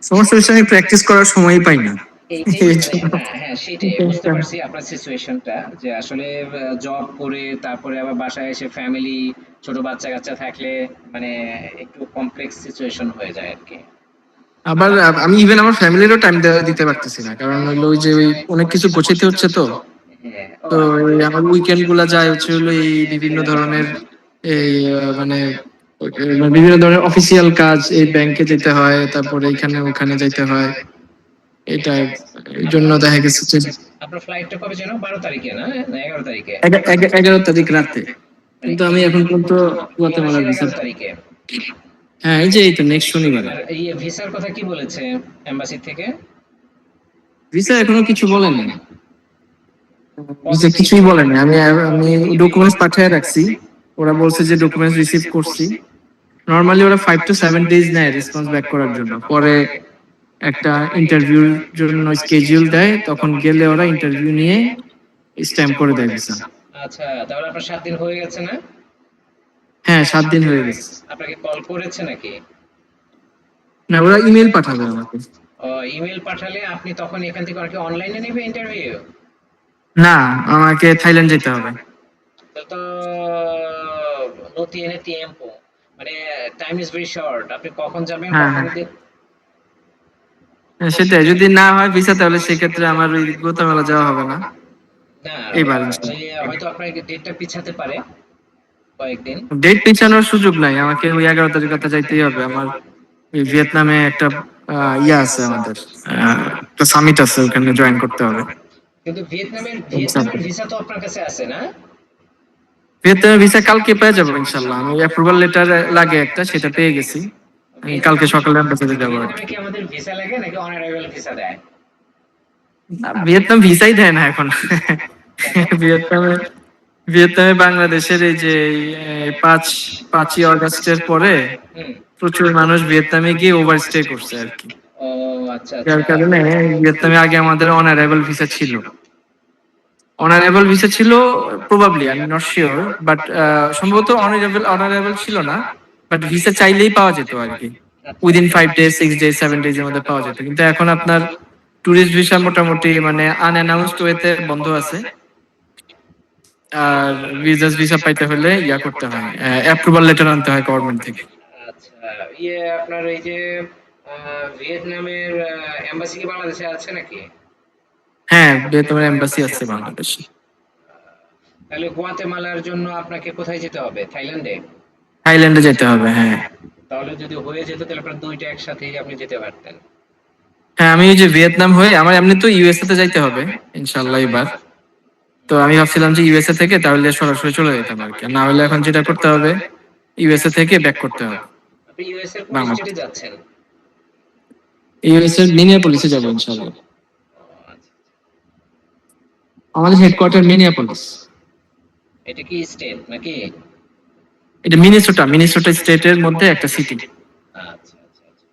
সমস্যা হচ্ছে আমি প্র্যাকটিস করার সময়ই পাই না। এইটাই এই মানে, জন্য হ্যাঁ হ্যাঁ, সেটাই বুঝতে পারছি আপনার সিচুয়েশনটা, যে আসলে জব করে তারপরে আবার বাসায় এসে ফ্যামিলি, ছোট বাচ্চা কাচ্চা থাকলে মানে একটু কমপ্লেক্স সিচুয়েশন হয়ে যায় আর কি। আবার আমি ইভেন আমার ফ্যামিলিরও টাইম দিতে পারতেছি না, কারণ হলো ওই যে ওই অনেক কিছু গোছাতে হচ্ছে তো। হ্যাঁ, ও তো এই আমার উইকেন্ড গুলা যায় হচ্ছে হলো এই বিভিন্ন ধরনের এই মানে বিভিন্ন ধরনের অফিসিয়াল কাজ, এই ব্যাংকে যেতে হয়, তারপরে এখানে ওখানে যেতে হয়। এটা এই জন্য দেখা গেছে যে আপনার ফ্লাইটটা কবে যেন, 12 তারিখে না, না 11 তারিখে? 11 তারিখ রাতে। মানে কিন্তু আমি এখন পর্যন্ত এই গুয়াতেমালার মাসের ভিসা। 11 তারিখে? হ্যাঁ, এই যে এই তো নেক্সট শনিবারে। আর এই ভিসার কথা কি বলেছে এম্বাসি থেকে? ভিসা এখনো কিছু বলেনি। Visa positive. কিছুই বলেনি। আমি আমি ডকুমেন্টস পাঠিয়ে রাখছি। ওরা বলছে যে ডকুমেন্টস রিসিভ করছি। নর্মালি ওরা 5 to 7 days নেয় রেসপন্স ব্যাক করার জন্য। পরে একটা ইন্টারভিউর জন্য স্কেডিউল দেয়, তখন গেলে ওরা ইন্টারভিউ নিয়ে স্ট্যাম্প করে দেয় ভিসা। আচ্ছা, তাহলে আপনার 7 দিন হয়ে গেছে না? হ্যাঁ, 7 দিন হয়ে গেছে। আপনাকে কল করেছে নাকি? না, ওরা ইমেল পাঠাবে আমাকে। ও, ইমেল পাঠালে আপনি তখন এখান থেকে অনেকে অনলাইনে নেবে ইন্টারভিউ? না, আমাকে থাইল্যান্ড যেতে হবে। তাহলে তো no tiene tiempo, মানে টাইম ইজ ভেরি শর্ট, আপনি কখন যাবেন হ্যাঁ, কখন হ্যাঁ। হ্যাঁ, সেটাই যদি না হয় ভিসা, তাহলে সেক্ষেত্রে আমার ওই গুয়াতেমালা যাওয়া হবে না না, এইবার। ওই হয়তো আপনার ডেটটা পিছাতে পারে কয়েকদিন। ডেট পিছানোর সুযোগ নাই, আমাকে ওই 11 তারিখে যাইতেই হবে। আমার ওই ভিয়েতনামে একটা ইয়া আছে, আমাদের একটা সামিট আছে, ওখানে জয়েন করতে হবে। কিন্তু ভিয়েতনামের ভিসা তো আপনার কাছে আছে না? ভিয়েতনামের ভিসা কালকে পেয়ে যাবো ইনশাল্লাহ। আমি অ্যাপ্রুভাল লেটার লাগে একটা, সেটা পেয়ে গেছি। আমি কালকে সকালে এম্বাসিতে যাবো আর কি। ভিয়েতনামে কি আমাদের ভিসা লাগে নাকি অন অ্যারাইভাল ভিসা দেয়? ভিয়েতনাম ভিসাই দেয় না এখন। ভিয়েতনামে ভিয়েতনামে বাংলাদেশের এই যে 5ই আগস্টের পরে হুম। প্রচুর মানুষ ভিয়েতনামে গিয়ে ওভারস্টে করছে আর কি। ও, আচ্ছা যার আচ্ছা। কারণে ভিয়েতনামে আগে আমাদের অনারেবল ভিসা ছিল। অনারেবল ভিসা ছিল, প্রবাবলি আমি নট শিওর, বাট সম্ভবত অনারেবল ছিল না। বাট ভিসা চাইলেই পাওয়া যেত আর কি। আচ্ছা। উইদিন 5 days, 6 days, 7 days এর মধ্যে পাওয়া যেত। কিন্তু এখন আপনার ট্যুরিস্ট ভিসা মোটামুটি মানে আনঅ্যানাউন্সড ওয়েতে বন্ধ আছে। আর ভিসাস ভিসা পাইতে হলে ইয়া করতে হয়, অ্যাপ্রুভাল লেটার আনতে হয় গভর্নমেন্ট থেকে। আচ্ছা, আপনার এই যে ভিয়েতনামের এম্বাসি কি বাংলাদেশে আছে নাকি? হ্যাঁ, ভিয়েতনামের এম্বাসি আছে বাংলাদেশে। তাহলে গুয়াতেমালার জন্য আপনাকে কোথায় যেতে হবে, থাইল্যান্ডে? থাইল্যান্ডে যেতে হবে, হ্যাঁ। তাহলে যদি হয়ে যেত তাহলে আপনার দুইটা একসাথেই আপনি যেতে পারতেন। হ্যাঁ, আমি ওই যে ভিয়েতনাম হয়ে আমার এমনি তো ইউএসএ তে যাইতে হবে ইনশাল্লাহ এবার। তো আমি ভাবছিলাম যে ইউএসএ থেকে তাহলে সরাসরি চলে যেতাম আর কি। না হলে এখন যেটা করতে হবে, ইউএসএ থেকে ব্যাক করতে হবে আপনি ইউএস এর কোন বাংলাদেশ। স্টেটে যাচ্ছেন? ইউএসএ মিনিয়াপলিসে যাবো ইনশাল্লাহ। ও, আচ্ছা। আমাদের হেডকোয়ার্টার মিনিয়াপলিস। এটা কি স্টেট নাকি? এটা মিনেসোটা স্টেটের মধ্যে একটা সিটি। আচ্ছা আচ্ছা আচ্ছা।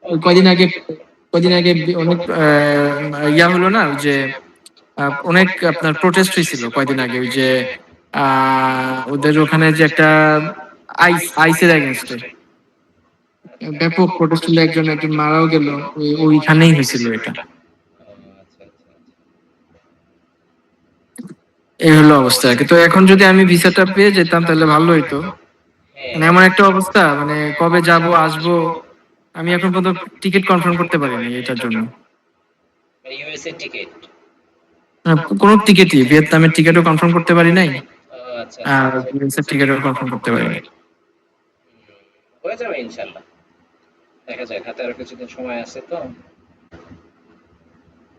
ওই কয়দিন আগে অনেক ইয়া হলো না, যে অনেক আপনার প্রোটেস্ট হয়েছিল কয়দিন আগে, ওই যে ওদের ওখানে যে একটা আইসের এগেনস্টে ব্যাপক প্রোটেস্ট হলো, একজন একজন মারাও গেল, ওইখানেই হয়েছিল এটা। আচ্ছা আচ্ছা। এই হলো অবস্থা আর কি। তো এখন যদি আমি ভিসাটা পেয়ে যেতাম তাহলে ভালো হইতো। হ্যাঁ, মানে এমন একটা অবস্থা, মানে কবে যাব আসবো আমি এখন পর্যন্ত টিকিট কনফার্ম করতে পারিনি এটার জন্য। USA ticket. কোনো টিকিটই, ভিয়েতনামের টিকিটও কনফার্ম করতে পারি নাই, আচ্ছা আচ্ছা আর আচ্ছা। ইউএস এর টিকিটও কনফার্ম করতে পারি নাই। হয়ে যাবে ইনশাল্লাহ, দেখা যাক, হাতে আরো কিছুদিন সময় আছে তো।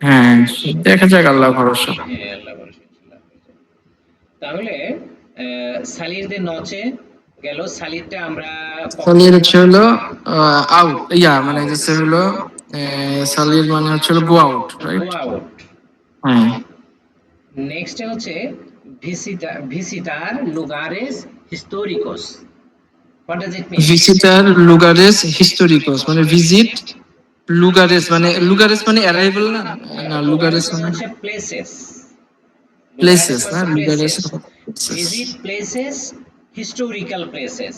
হ্যাঁ, দেখা যাক, আল্লাহ ভরসা। হ্যাঁ, আল্লাহ ভরসা, ইনশাল্লাহ হয়ে যাবে। তাহলে সালিরদের নচে গেল, সালিরটা আমরা সালির হচ্ছে হলো আউট, মানে হচ্ছে হলো সালির মানে হচ্ছে হলো go out, go right? Out. হ্যাঁ, নেক্সট হচ্ছে ভিসিটার লুগারেস হিস্টোরিকোস। What does it mean? ভিজিটার লুগারেস হিস্টোরিকস মানে ভিজিট লুগারেস মানে অ্যারাইভাল না? না, লুগারেস লুগারেস মানে হচ্ছে প্লেসেস। লুগারেস প্লেসেস, না হচ্ছে লুগারেস places. Visit places, historical places.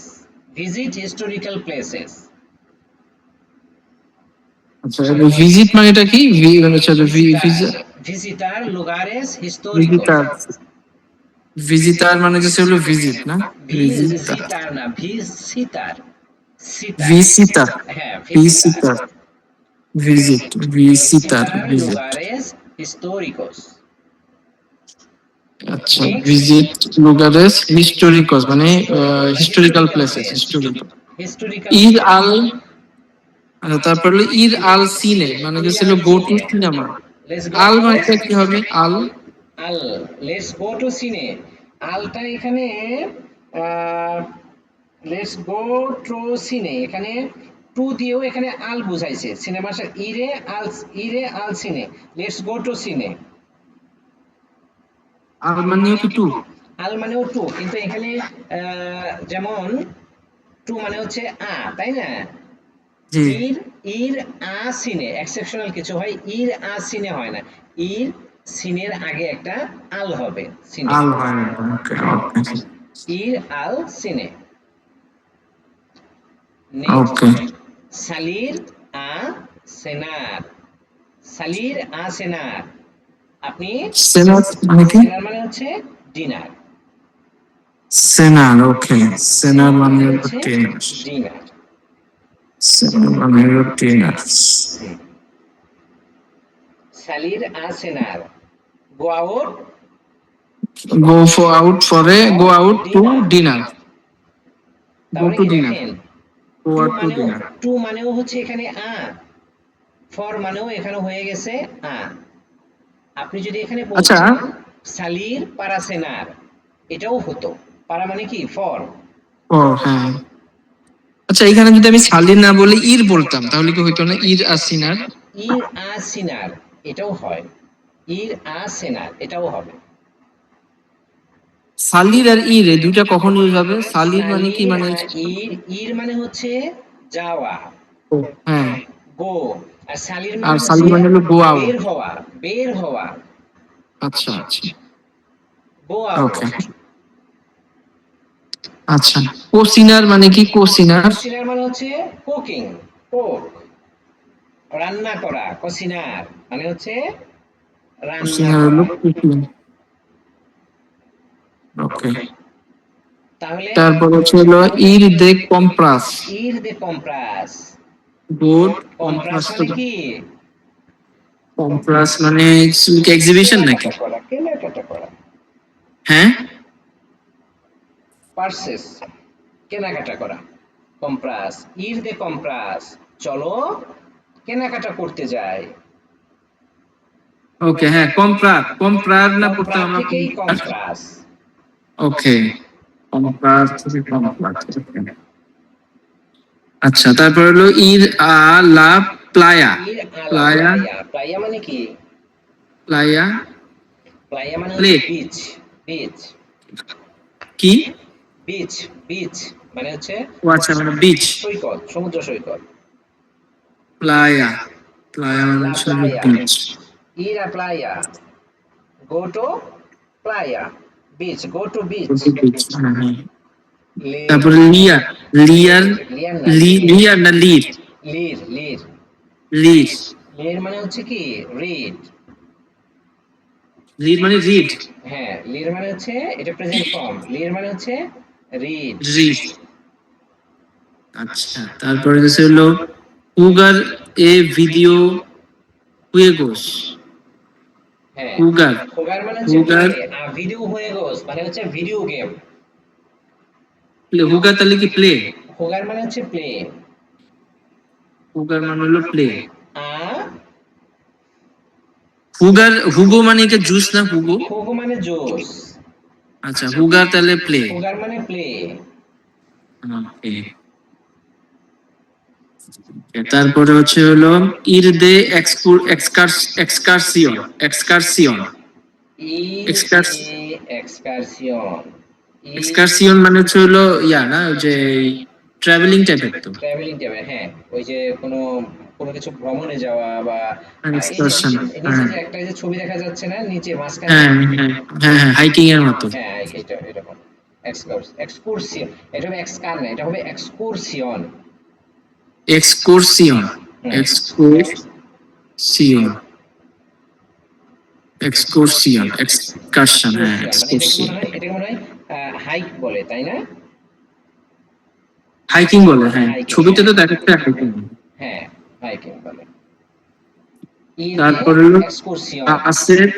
Visit historical places. আচ্ছা, ভিজিট মানেটা কি? মানে হচ্ছে ভিজিটার লুগারেস হিস্টোরিকোস। ভিজিটার, ভিজিটার মানে হচ্ছে হলো ভিজিট, না? ভিজিটার, ভিজিটার না, ভিসিটার। সিটার। ভিসিটার, হ্যাঁ, ভিসিটার। ভিজিটার, ভিজিট, ভিজিটার, ভিসিটার ভিজিট। লুগারেস হিস্টোরিকোস। আচ্ছা, নেক্সট, ভিজিট লুগারেস হিস্টোরিকস মানে historical historical places, place. Historical. Historical ইর প্লেস। আল, আচ্ছা, তারপর হলো ইর আল সিনে মানে হচ্ছে হলো go to cinema. Let's go আল টু মানেটা কি হবে? আল, আল। লেটস গো টু সিনে। আলটা এখানে লেটস গো টু সিনে, এখানে টু দিয়েও এখানে আল বুঝাইছে। সিনেমার সাথে ইরে আল সিনে। লেটস গো টু সিনে। আল মানেও কি টু? আল মানেও টু, কিন্তু এখানে যেমন টু মানে হচ্ছে তাই না? জি, ইর ইর সিনে এক্সেপশনাল কিছু হয়, ইর সিনে হয় না। ইর সিনের আগে একটা আল হবে সিনে। আল হয়। ওকে, ওকে, ইর আল সিনে। নেক্সট, ওকে। সালির আ সেনার। সালির সেনার। আপনি সেনার মানে কি? সেনার মানে হচ্ছে ডিনার। সেনার, ওকে। সেনার সেনার মানে মানে হলো হচ্ছে ডিনার। ডিনার। সেনার মানে হলো ডিনার। সালির সেনার। Go out, go for out for go out to dinner, তার গো মানে টু কি ডিনার, দেখেন, go out to dinner. To মানেও হচ্ছে এখানে ফর মানেও এখানে হয়ে গেছে আপনি যদি এখানে আচ্ছা, বলতেন সালির পারা সেনার, এটাও হতো। পারা মানে কি? ফর। ও হ্যাঁ। আচ্ছা, এখানে যদি আমি সালির না বলে ইর বলতাম তাহলে কি হইতো না? ইর আসিনার। ইর সিনার, এটাও হয়। ইর সেনার, এটাও হবে। সালির আর ইর এই দুইটা কখন ইউজ হবে? সালির মানে কি সালির মানে? আর ইর মানে হচ্ছে যাওয়া, ও, হ্যাঁ। গো। আর সালির আর মানে হচ্ছে সালির মানে হলো গো বের আউট। হওয়া, বের হওয়া। আচ্ছা, আচ্ছা, গো আউট। ওকে। আচ্ছা, কোসিনার মানে কি? কোসিনার, কোসিনার মানে হচ্ছে কুকিং, কুক, রান্না করা। কোসিনার মানে হচ্ছে রান্না কোসিনার হলো করা। কুকিং, ওকে। তাহলে তারপর হচ্ছে হলো ইর দে কম্প্রাস। ইর দে কম্প্রাস। গুড। কম্প্রাস কম্প্রাস তো, মানে কি? কম্প্রাস মানে এক্সিবিশন নাকি? কেনাকাটা করা, কেনাকাটা করা। হ্যাঁ, পারচেস, কেনাকাটা করা। কম্প্রাস, ইর দে কম্প্রাস, চলো কেনাকাটা করতে যাই। ওকে, হ্যাঁ, কম্প্রার, কম্প্রার না পড়তাম কম্প্রার আমরা থেকেই কম্প্রার। কম্প্রাস। ওকে, কম্প্রার থেকে কম্প্রার। আচ্ছা, তারপর হলো ইর আ লা প্লায়া। ইর আলা প্লায়া, প্লায়া। প্লায়া মানে কি? প্লায়া প্লায়া মানে প্লে হচ্ছে বিচ। বিচ, কি? বিচ, বিচ মানে হচ্ছে ও আচ্ছা, মানে বিচ। সৈকত, সমুদ্র সৈকত। প্লায়া প্লায়া মানে La হচ্ছে playa. Beach. Ir a playa. Go to playa. Beach. Go to beach. Beach, হ্যাঁ হ্যাঁ। Lir. তারপরে লিয়ার লিয়ার Lir. Liar না, লি lir. লিয়ার না লির Lir. Lir. লির lir মানে হচ্ছে কি রিড। লির মানে রিড হ্যাঁ, লির মানে হচ্ছে এটা প্রেজেন্ট ফর্ম, লির মানে হচ্ছে রিড। রিড। আচ্ছা, তারপরে হচ্ছে হলো উগার এ ভিডিও হুয়েগোস। হ্যাঁ, উগার হোগার মানে হচ্ছে প্লে, উগার আর ভিডিও হয়ে গোস মানে হচ্ছে ভিডিও গেম। হুগার তাহলে কি প্লে? হোগার মানে হচ্ছে প্লে। হুগার মানে হলো প্লে। আ হুগার হুগো মানে কি জুস না হুগো? হোগো মানে জোস। আচ্ছা, হুগার তাহলে প্লে। হোগার মানে প্লে। ওকে। তারপরে হচ্ছে হলো ইর দে এক্সকারসিয়ন এক্সকারসিয়ন ir এক্সকারস e excursión। ir এক্সকারসিয়ন মানে হচ্ছে হলো ইয়া না, ওই যে ট্রাভেলিং টাইপের তো। ট্রাভেলিং যাবে, হ্যাঁ, ওই যে কোনো কোনো কিছু ভ্রমণে যাওয়া বা এই যে এক্সকারশন, নিচে হ্যাঁ যে একটা যে ছবি দেখা যাচ্ছে না নিচে মাঝখানে, হ্যাঁ হ্যাঁ হ্যাঁ হ্যাঁ, হাইকিং এর মতো। হ্যাঁ এটা এরকম এক্সকুরসিয়ন। এটা হবে এক্সকার না, এটা হবে এক্সকুরসিয়ন। এক্সকোরসিয়ন হুম, এক্সকোরসিয়ন এক্সকোরসিয়ন এক্সকারশন, হ্যাঁ এক্সকুরসিয়ন মানে এক্সকোরসিয়ন। এটাকে মনে হয় হাইক বলে, তাই না? হাইকিং বলে, হ্যাঁ হাইকিং, ছবিতে হ্যাঁ তো দেখাচ্ছে হাইকিং। হ্যাঁ, হাইকিং বলে। ir de তারপরে হলো excursión, আসের,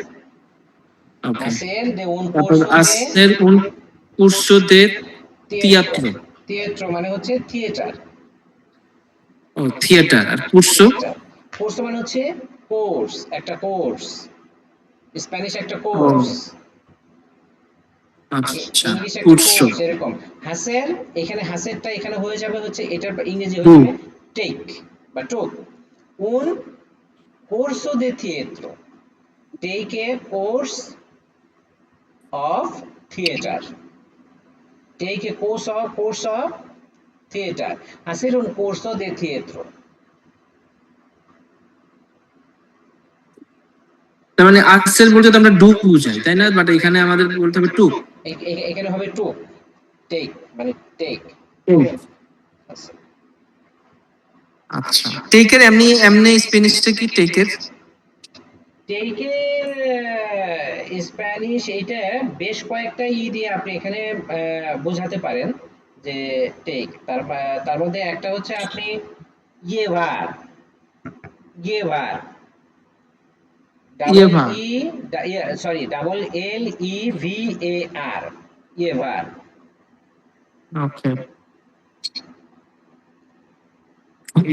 ওকে। hacer de un তারপর curso de আসের un curso de teatro। teatro। teatro মানে হচ্ছে থিয়েটার। ও থিয়েটার, আর কুরসো? থিয়েটার কোর্স মানে হচ্ছে কোর্স, একটা কোর্স, স্প্যানিশ একটা ও কোর্স, আচ্ছা, ইংলিশ একটা কুরসো। কোর্স, এরকম। হাসের, এখানে হাসেরটা এখানে হয়ে যাবে হচ্ছে এটার ইংরেজি টু, হয়ে যাবে টেক বা টোক। un curso de teatro, take a course of theater, take a course of theater, hacer un curso de teatro। তার মানে আসের বলতে তো আমরা ডু বুঝাই, তাই না? বাট এখানে আমাদের বলতে হবে টু। এখানে হবে টু, টেক মানে টেক। আচ্ছা, টেকের এমনি এমনি স্পেনিশটা কি টেকের? টেকের স্প্যানিশ এইটা বেশ কয়েকটা দিয়ে আপনি এখানে বোঝাতে পারেন যে টেক, তার মধ্যে একটা হচ্ছে আপনি ইয়েভার, ইয়েভার, ডাবল ইয়েভা, E, sorry double L E V A R, ইয়েভার। ওকে,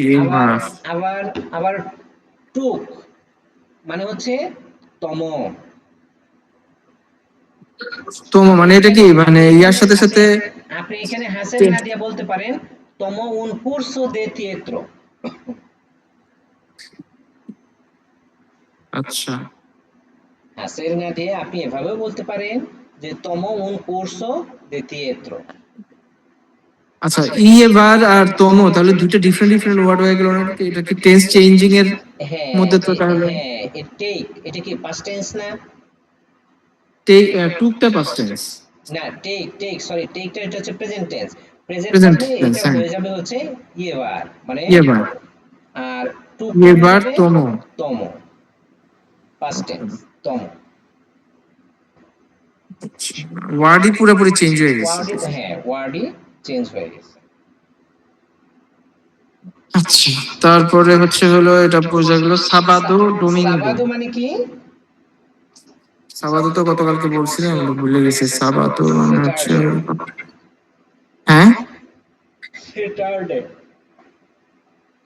ইয়েভা। আবার আবার আবার টুক মানে হচ্ছে তম। তো মানে এটা কি মানে ইয়ার সাথে সাথে? আপনি এখানে হাসের না দিয়ে বলতে পারেন tomo un curso de teatro। আচ্ছা হাসের না দিয়ে আপনি এভাবেও বলতে পারেন যে tomo un curso de teatro। আচ্ছা, ইয়েভার আর তোমো তাহলে দুইটা ডিফারেন্ট ডিফারেন্ট ওয়ার্ড হয়ে গেল না? এটা কি টেন্স চেঞ্জিং এর হ্যাঁ মধ্যে তো তাহলে হ্যাঁ, টেক এটা কি পাস্ট টেন্স না? টুকটা পাস্ট টেন্স, না, টেক সরি, টেকটা এটা হচ্ছে প্রেজেন্ট টেন্স। প্রেজেন্ট প্রেজেন্ট ফর্মে টেন্স, এটা হ্যাঁ। হয়ে যাবে হচ্ছে ইয়েভার মানে, ইয়েভার, আর টুকটা হয়ে ইয়েভার যাবে তোমো। tomo, past tense tomo। ওয়ার্ডই পুরোপুরি চেঞ্জ হয়ে গেছে। ওয়ার্ডই চেঞ্জ হয়ে গেছে। আচ্ছা, তারপরে হচ্ছে হলো এটা বোঝা গেল সাবাদো ডোমিঙ্গো। সাবাদো মানে কি? সাবাদো তো গতকালকে বলছিলাম, আমরা ভুলে গেছি। সাবাদো মানে হচ্ছে, স্যাটারডে,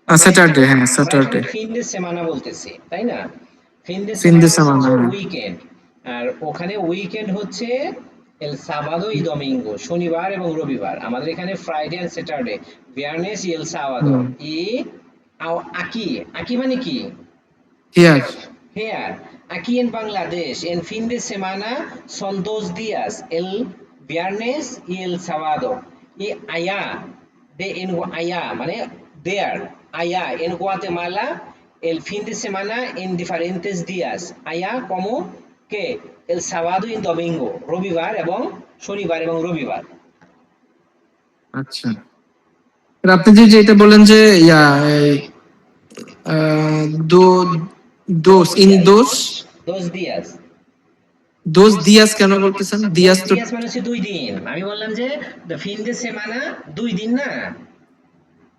হ্যাঁ স্যাটারডে স্যাটারডে, হ্যাঁ আমরা এখানে স্যাটারডে, ফিন দে সেমানা বলতেছি, তাই না? ফিন দে ফিন সেমানা দে মানে সেমানা, হচ্ছে হ্যাঁ। উইকেন্ড, আর ওখানে উইকেন্ড হচ্ছে এল সাবাদো ই দোমিঙ্গো, শনিবার এবং রবিবার। আমাদের এখানে ফ্রাইডে এন্ড স্যাটারডে, ভিয়ারনেস y el sábado হুম, y aquí, aquí মানে কি? Here. Here, aquí en Bangladesh, en fin de semana son 2 días, el viernes y el sábado. Y allá, allá, মানে there, allá en Guatemala el fin de semana en diferentes días. Allá como que el sábado y domingo, রবিবার এবং শনিবার এবং রবিবার। আচ্ছা, আর আপনি যে যেটা বলেন যে ইয়া এই, দো দোস ইন দোস Dos días। দোস দিয়াস কেন বলতেছেন? Dos দিয়াস তো días মানে হচ্ছে 2 দিন। আমি বললাম যে the fin de semana 2 দিন না?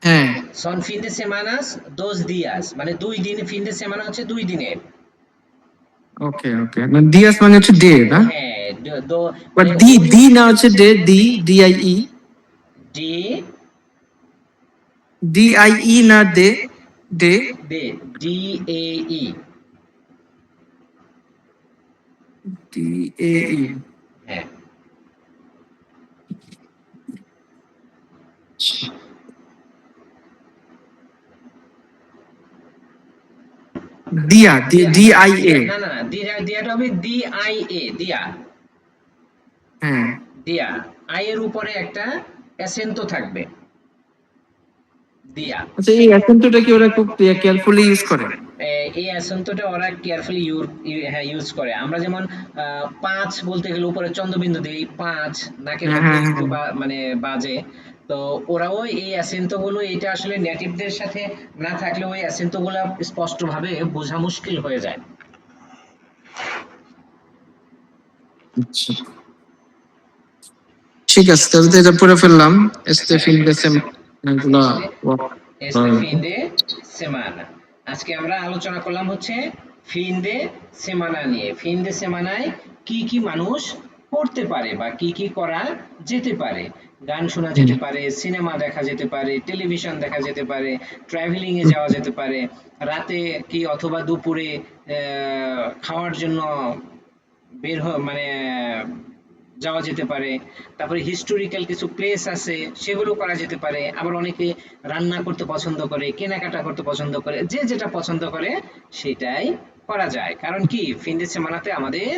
হ্যাঁ, Son fin de semanas 2 días মানে 2 দিন fin de semana হচ্ছে 2 দিনের। ওকে ওকে, মানে দিয়াস মানে হচ্ছে ডে না? হ্যাঁ, দো বাট মানে ডি ডি না হচ্ছে ডে, ডি ডিআইই, ডি ডিআইই না day, day day D A ই। ডিএই। হ্যাঁ, দিয়া ডিআইএ। না না না দিয়াটা হবে ডি আই এ দিয়া। হ্যাঁ, দিয়া আই এর উপরে একটা অ্যাসেন্টো থাকবে দিয়া। আচ্ছা, এই অ্যাসেন্টটা কি ওরা খুব কেয়ারফুলি ইউজ করে? এই অ্যাসেন্টোটা ওরা কেয়ারফুলি ইউজ করে। আমরা যেমন ৫ বলতে গেলে উপরে চন্দ্রবিন্দু দেই, ৫ নাকের হ্যাঁ মধ্যে হ্যাঁ একটু হ্যাঁ। মানে বাজে। তো ওরাও এই অ্যাসেন্টো গুলো, এটা আসলে নেটিভদের সাথে না থাকলে ওই অ্যাসেন্টো গুলো স্পষ্টভাবে বোঝা মুশকিল হয়ে যায়। আচ্ছা, ঠিক আছে, তাহলে তো এটা পড়ে ফেললাম। এস্তে হ্যাঁ, ফিন দে এগুলা este este fin de semana। আজকে আমরা আলোচনা করলাম হচ্ছে ফিন দে সেমানা নিয়ে। ফিন দে সেমানায় কি কি মানুষ করতে পারে বা কি কি করা যেতে পারে। গান শোনা যেতে পারে, সিনেমা দেখা যেতে পারে, টেলিভিশন দেখা যেতে পারে, ট্রাভেলিং এ যাওয়া যেতে পারে, রাতে কি অথবা দুপুরে খাওয়ার জন্য মানে যাওয়া যেতে পারে। তারপরে হিস্টোরিক্যাল কিছু প্লেস আছে, সেগুলো করা যেতে পারে। আবার অনেকে রান্না করতে পছন্দ করে, কেনাকাটা করতে পছন্দ করে, যে যেটা পছন্দ করে সেটাই করা যায়। কারণ কি ফিন দে সেমানাতে আমাদের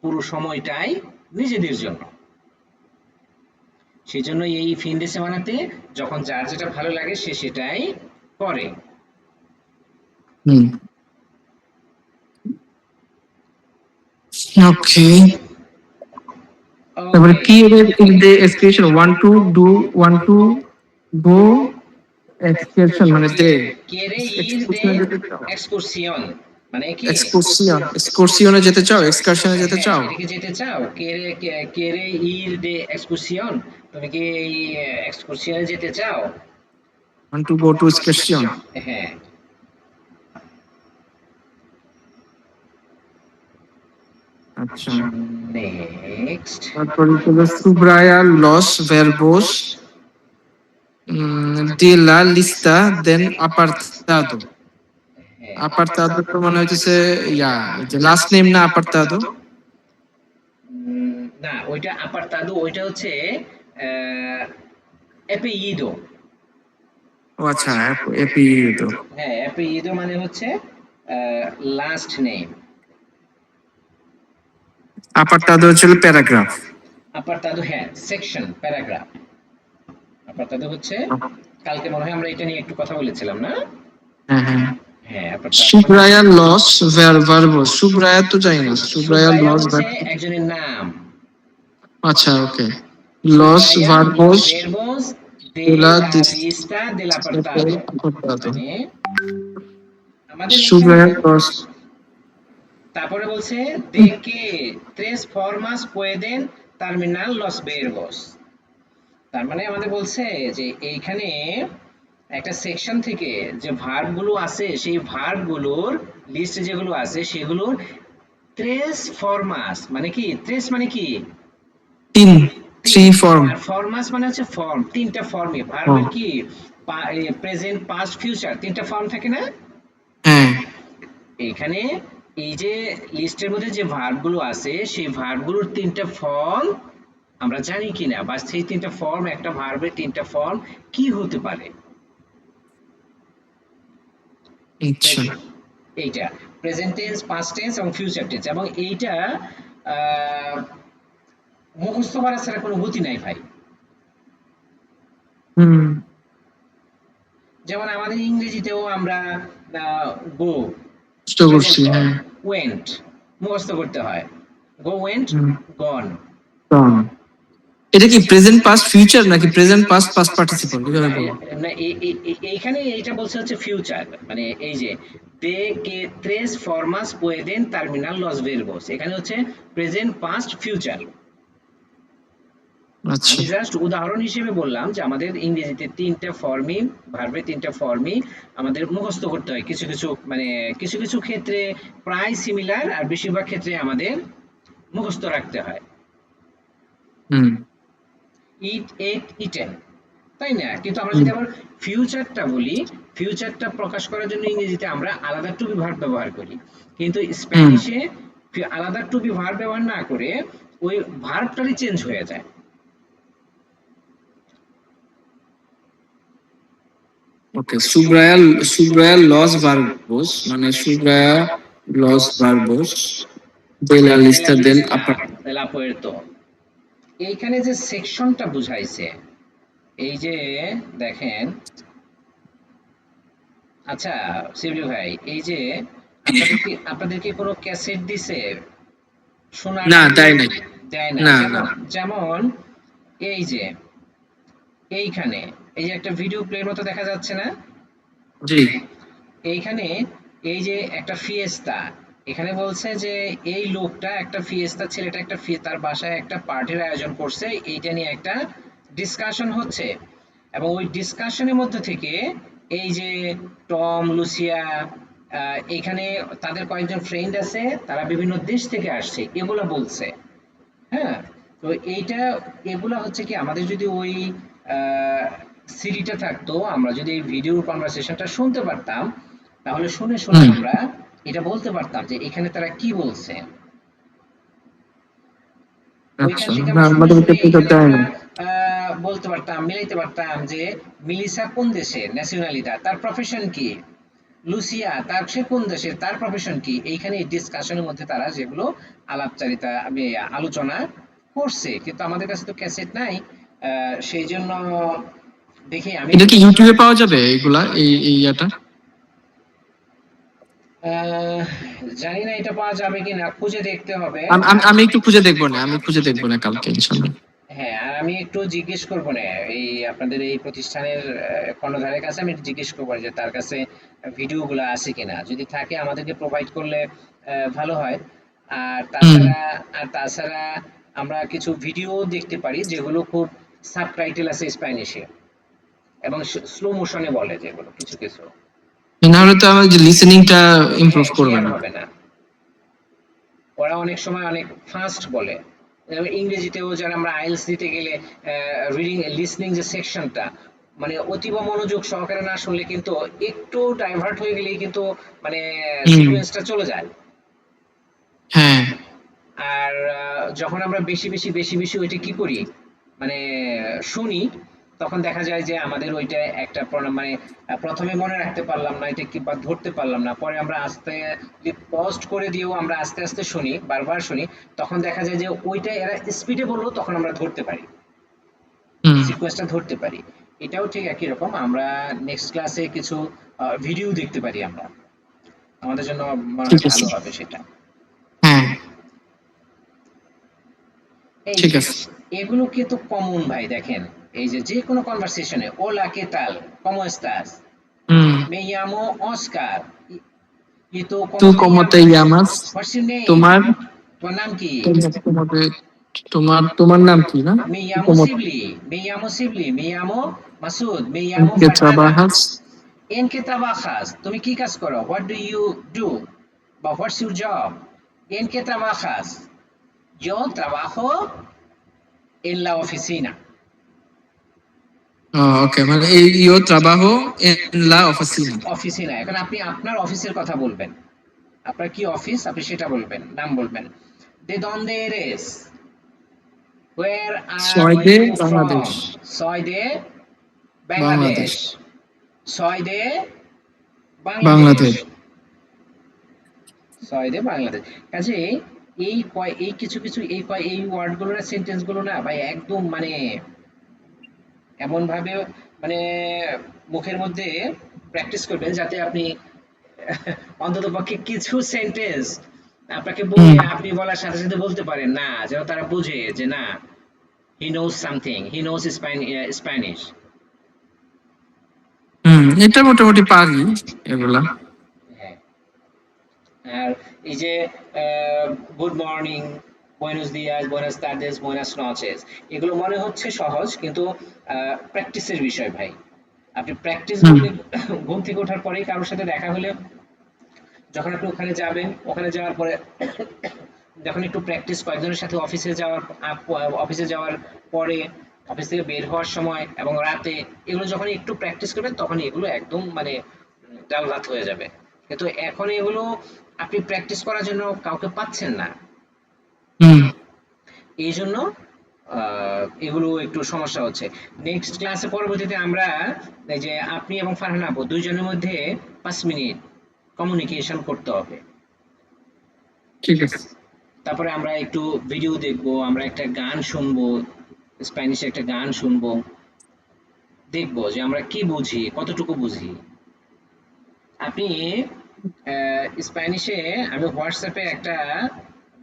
পুরো সময়টাই নিজেদের জন্য। সেই জন্য এই ফিন দে সেমানাতে যখন যার যেটা ভালো লাগে সে সেটাই করে। হুম, ওকে। তারপরে ওকে, কি in the expression want to do, want to go excursion মানে দে quiere ir de এক্সকারশনে যেতে চাও, excursión মানে কি? এক্সকারশন এক্সকারশনে যেতে চাও, এক্সকারশনে যেতে হ্যাঁ, চাও। এটা কি যেতে চাও? quiere ir de excursión? তুমি কি এই এক্সকুরসিয়নে যেতে চাও? Want to go to excursion. হ্যাঁ। আচ্ছা, নেক্সট। তারপরে হলো সুব্রায়া লস ভার্বস de la lista দেন apartado। হ্যাঁ, apartado তো মনে হইতেছে ইয়া, যে লাস্ট নেম না apartado? না ওইটা apartado, ওইটা হচ্ছে apellido। ও আচ্ছা, apellido। হ্যাঁ, apellido মানে হচ্ছে লাস্ট নেম। apartado হচ্ছে প্যারাগ্রাফ। apartado হ্যাঁ সেকশন, প্যারাগ্রাফ। apartado হচ্ছে, কালকে মনে হয় আমরা এটা নিয়ে একটু কথা বলেছিলাম না? হ্যাঁ হ্যাঁ। হ্যাঁ, apartado মানে সুব্রায়া লস ভার্বস, সুব্রায়া তো জানি না, সুব্রায়া সুব্রায়া লস হচ্ছে একজনের নাম। আচ্ছা ওকে, লস Subraya los verbs verbos de de la la lista del apartado। apartado। মানে আমাদের এখানে সুব্রায়া লস, তারপরে বলছে de que tres formas pueden terminar los verbos। তার মানে আমাদের বলছে যে এইখানে একটা সেকশন থেকে যে ভার্ব গুলো আছে, সেই ভার্ব গুলোর লিস্ট যেগুলো আছে সেগুলোর tres formas মানে কি? tres মানে কি? তিন, থ্রি তিন। ফর্ম। আর ফরমাস মানে হচ্ছে ফর্ম, তিনটা ফর্মে ভার্বের কি প্রেজেন্ট পাস্ট ফিউচার তিনটা ফর্ম থাকে না? হ্যাঁ, এইখানে এই যে লিস্টের মধ্যে যে ভার্ব গুলো আছে সেই ভার্ব গুলোর তিনটা ফর্ম আমরা জানি কিনা, বা সেই তিনটা ফর্ম, একটা ভার্বের তিনটা ফর্ম কি হতে পারে। আচ্ছা। এইটা প্রেজেন্ট টেন্স, পাস্ট টেন্স এবং ফিউচার টেন্স। এবং এইটা আহ, মুখস্থ করা ছাড়া কোনো গতি নাই ভাই। হুম, যেমন আমাদের ইংরেজিতেও আমরা গো কষ্ট করছি, হ্যাঁ। ওয়েন্ট মুখস্থ করতে হয়, গো ওয়েন্ট হুম, গন। gone। এটা কি প্রেজেন্ট পাস্ট ফিউচার নাকি প্রেজেন্ট পাস্ট পাস্ট পার্টিসিপল, কিভাবে বলবো? না এইখানে এইটা বলছে হচ্ছে ফিউচার, মানে এই যে de que tres formas pueden terminar los verbos, এখানে হচ্ছে প্রেজেন্ট পাস্ট ফিউচার। আচ্ছা। আমি জাস্ট উদাহরণ হিসেবে বললাম যে আমাদের ইংরেজিতে তিনটা ফর্মই, ভার্বের তিনটা ফর্মই আমাদের মুখস্থ করতে হয়, কিছু কিছু মানে কিছু কিছু ক্ষেত্রে প্রায় সিমিলার, আর বেশিরভাগ ক্ষেত্রে আমাদের মুখস্থ রাখতে হয়। হুম। ইট এট ইটেন, তাই না? কিন্তু আমরা হুম, যদি আবার ফিউচারটা বলি, ফিউচারটা প্রকাশ করার জন্য ইংরেজিতে আমরা আলাদা টু বি ভার্ব ব্যবহার করি, কিন্তু হুম। স্প্যানিশে আলাদা টু বি ভার্ব ব্যবহার না করে ওই ভার্বটারই চেঞ্জ হয়ে যায়। ওকে, সুব্রায়া লস ভার্বস, মানে সুব্রায়া লস verbs de la de la lista del lista del apuerto, এইখানে যে সেকশনটা বুঝাইছে, এই যে দেখেন, আচ্ছা শিবলি ভাই, এই যে আপনাদেরকে কোনো ক্যাসেট দিছে শোনার না, জন্য? তাই নাই। দেয় না। না, না। যেমন যেমন এই যে এইখানে এই যে একটা ভিডিও প্লের মতো দেখা যাচ্ছে না, জি। এইখানে এই যে একটা ফিয়েস্তা, এখানে বলছে যে এই লোকটা একটা ফিয়েস্তা, ছেলেটা একটা তার বাসায় একটা পার্টির আয়োজন করছে, এইটা নিয়ে একটা ডিসকাশন হচ্ছে, এবং ওই ডিসকাশনের মধ্যে থেকে এই যে টম, লুসিয়া, এখানে তাদের কয়েকজন ফ্রেন্ড আছে, তারা বিভিন্ন দেশ থেকে আসছে, এগুলো বলছে। হ্যাঁ, তো এইটা এগুলা হচ্ছে কি, আমাদের যদি ওই সিডিটা থাকতো, আমরা যদি এই ভিডিও কনভারসেশনটা শুনতে পারতাম, তাহলে শুনে শুনে হুম। আমরা এটা বলতে পারতাম যে এখানে তারা কি বলছে। ওইখান আচ্ছা, থেকে না, আমরা শুনে আমাদের শুনে ক্ষেত্রে এখানে দেয় আমরা না। বলতে পারতাম, মিলাইতে পারতাম যে মিলিসা কোন দেশের, ন্যাশনালিটা, তার প্রফেশন কি, লুসিয়া তার সে কোন দেশের, তার প্রফেশন কি, এইখানে ডিসকাশনের মধ্যে তারা যেগুলো আলাপচারিতা আলোচনা করছে, কিন্তু আমাদের কাছে তো ক্যাসেট নাই, সেই জন্য দেখি আমি এটা একটু কি ইউটিউবে পাওয়া যাবে এইগুলা, এই ইয়াটা? আহ, জানি না এটা পাওয়া যাবে কিনা, খুঁজে দেখতে হবে। আমি একটু খুঁজে দেখবো না, আমি খুঁজে দেখবো না কালকে ইনশাল্লাহ। হ্যাঁ, আর আমি একটু জিজ্ঞেস করবো না, এই আপনাদের এই প্রতিষ্ঠানের কর্ণধারের কাছে আমি একটু জিজ্ঞেস করবো যে তার কাছে ভিডিও গুলো আছে কিনা, যদি থাকে আমাদেরকে প্রোভাইড করলে ভালো হয়। আর হুম। তাছাড়া আর তাছাড়া আমরা কিছু ভিডিও দেখতে পারি যেগুলো খুব সাবটাইটেল আছে স্প্যানিশে, এবং স্লো মোশনে বলে যেগুলো কিছু কিছু। না হলে তো আমার যে লিসেনিংটা ইমপ্রুভ হ্যাঁ, করবে ক্লিয়ার না। হবে না, ওরা অনেক সময় অনেক ফাস্ট বলে। ইংরেজিতেও যারা আমরা আইএলটিএস দিতে গেলে রিডিং লিসনিং যে সেকশনটা, মানে অতীব মনোযোগ সহকারে না শুনলে কিন্তু একটু ডাইভার্ট হয়ে গেলেই কিন্তু মানে হুম। সিকোয়েন্সটা চলে যায়। হ্যাঁ। আর যখন আমরা বেশি বেশি বেশি বেশি ওইটা কি করি, মানে শুনি, তখন দেখা যায় যে আমাদের ওইটা একটা মানে প্রথমে মনে রাখতে পারলাম না এটা কি, বা ধরতে পারলাম না, পরে আমরা আস্তে পজ করে দিয়েও আমরা আস্তে আস্তে শুনি, বারবার শুনি, তখন দেখা যায় যে ওইটা এরা স্পিডে বললেও তখন আমরা ধরতে পারি, হুম। সিকোয়েন্সটা ধরতে পারি। এটাও ঠিক একই রকম, আমরা নেক্সট ক্লাসে কিছু ভিডিও দেখতে পারি আমরা, আমাদের জন্য মনে ঠিক হয় আছে। ভালো হবে সেটা। হ্যাঁ, এই ঠিক যে আছে। এগুলো কিন্তু কমন ভাই, দেখেন এই যে যে কোনো কনভারসেশনে, ওলা কে তাল, কমো এস্তাস, হুম। me llamo Oscar, y tú তু cómo te কমতে llamas, ইয়ামাস। what's your name, তোমার তোমার নাম কি, কমতে তোমার তোমার নাম কি না? me llamo কমতে Sibli, me llamo Sibli, me llamo Masud, me llamo কে Farhana, ট্রাবাহাস। en qué trabajas, তুমি কি কাজ করো, what do you do, বা what's your job, en qué trabajas, yo trabajo en la oficina। ওকে, মানে এই ইও ট্রাবাহো এন লা অফিসিনা। অফিসিনা, এখন আপনি আপনার অফিসের কথা বলবেন, আপনার কি অফিস আপনি সেটা বলবেন, নাম বলবেন। de dónde eres, where are ছয়দে you from, Bangladesh. soy de Bangladesh. Bangladesh, soy de Bangladesh, Bangladesh. soy de Bangladesh। কাজে এই কিছু কিছু এই ওয়ার্ড গুলো না, সেন্টেন্স গুলো না ভাই একদম মানে এমন ভাবে মানে মুখের মধ্যে প্র্যাকটিস করবেন যাতে আপনি অন্তত পক্ষে কিছু সেন্টেন্স আপনাকে বলে আপনি বলার সাথে সাথে বলতে পারেন, না যেন তারা বুঝে যে না, he knows something, he knows Spanish. এটা মোটামুটি পারি এগুলা। হ্যাঁ, আর এই যে গুড মর্নিং, বুয়েনোস দিয়াস, বুয়েনাস তার্দেস, বুয়েনাস নচেস, এগুলো মনে হচ্ছে সহজ, কিন্তু প্র্যাকটিসের বিষয় ভাই। আপনি প্র্যাকটিস বলতে ঘুম থেকে ওঠার পরেই কারোর সাথে দেখা হলে, যখন আপনি ওখানে যাবেন, ওখানে যাওয়ার পরে যখন একটু প্র্যাকটিস, কয়েকজনের সাথে অফিসে যাওয়ার পরে, অফিস থেকে বের হওয়ার সময় এবং রাতে, এগুলো যখন একটু প্র্যাকটিস করবেন তখন এগুলো একদম মানে ডাল ভাত হয়ে যাবে। কিন্তু এখন এগুলো আপনি প্র্যাকটিস করার জন্য কাউকে পাচ্ছেন না, এই জন্য এগুলো একটু সমস্যা হচ্ছে। নেক্সট ক্লাসে পরবর্তীতে আমরা এই যে আপনি এবং ফারহান আপু দুইজনের মধ্যে 5 মিনিট কমিউনিকেশন করতে হবে। ঠিক আছে। তারপরে আমরা একটু ভিডিও দেখবো, আমরা একটা গান শুনবো, স্প্যানিশে একটা গান শুনবো, দেখবো যে আমরা কি বুঝি, কতটুকু বুঝি। আপনি স্প্যানিশে, আমি হোয়াটসঅ্যাপে একটা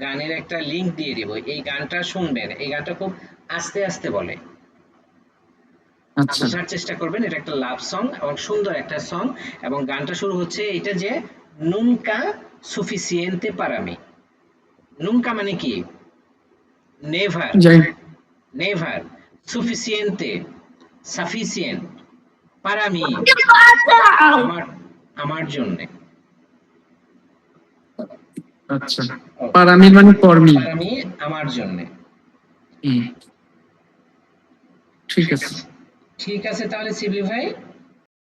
গানের একটা লিংক দিয়ে দিব, এই গানটা শুনবেন, এই গানটা খুব আস্তে আস্তে বলে, আচ্ছা বোঝার চেষ্টা করবেন। এটা একটা লাভ সং এবং সুন্দর একটা সং, এবং গানটা শুরু হচ্ছে এটা যে নুনকা সুফিসিয়েন্তে পারা মি। নুনকা মানে কি? নেভার। যাই। নেভার। সুফিসিয়েন্তে, সাফিসিয়েন্ট, পারা মি, আমার, আমার জন্য। আচ্ছা, পারামি মানে কর্মী। পারা মি আমার জন্য। ঠিক আছে। ঠিক আছে তাহলে শিবলি ভাই,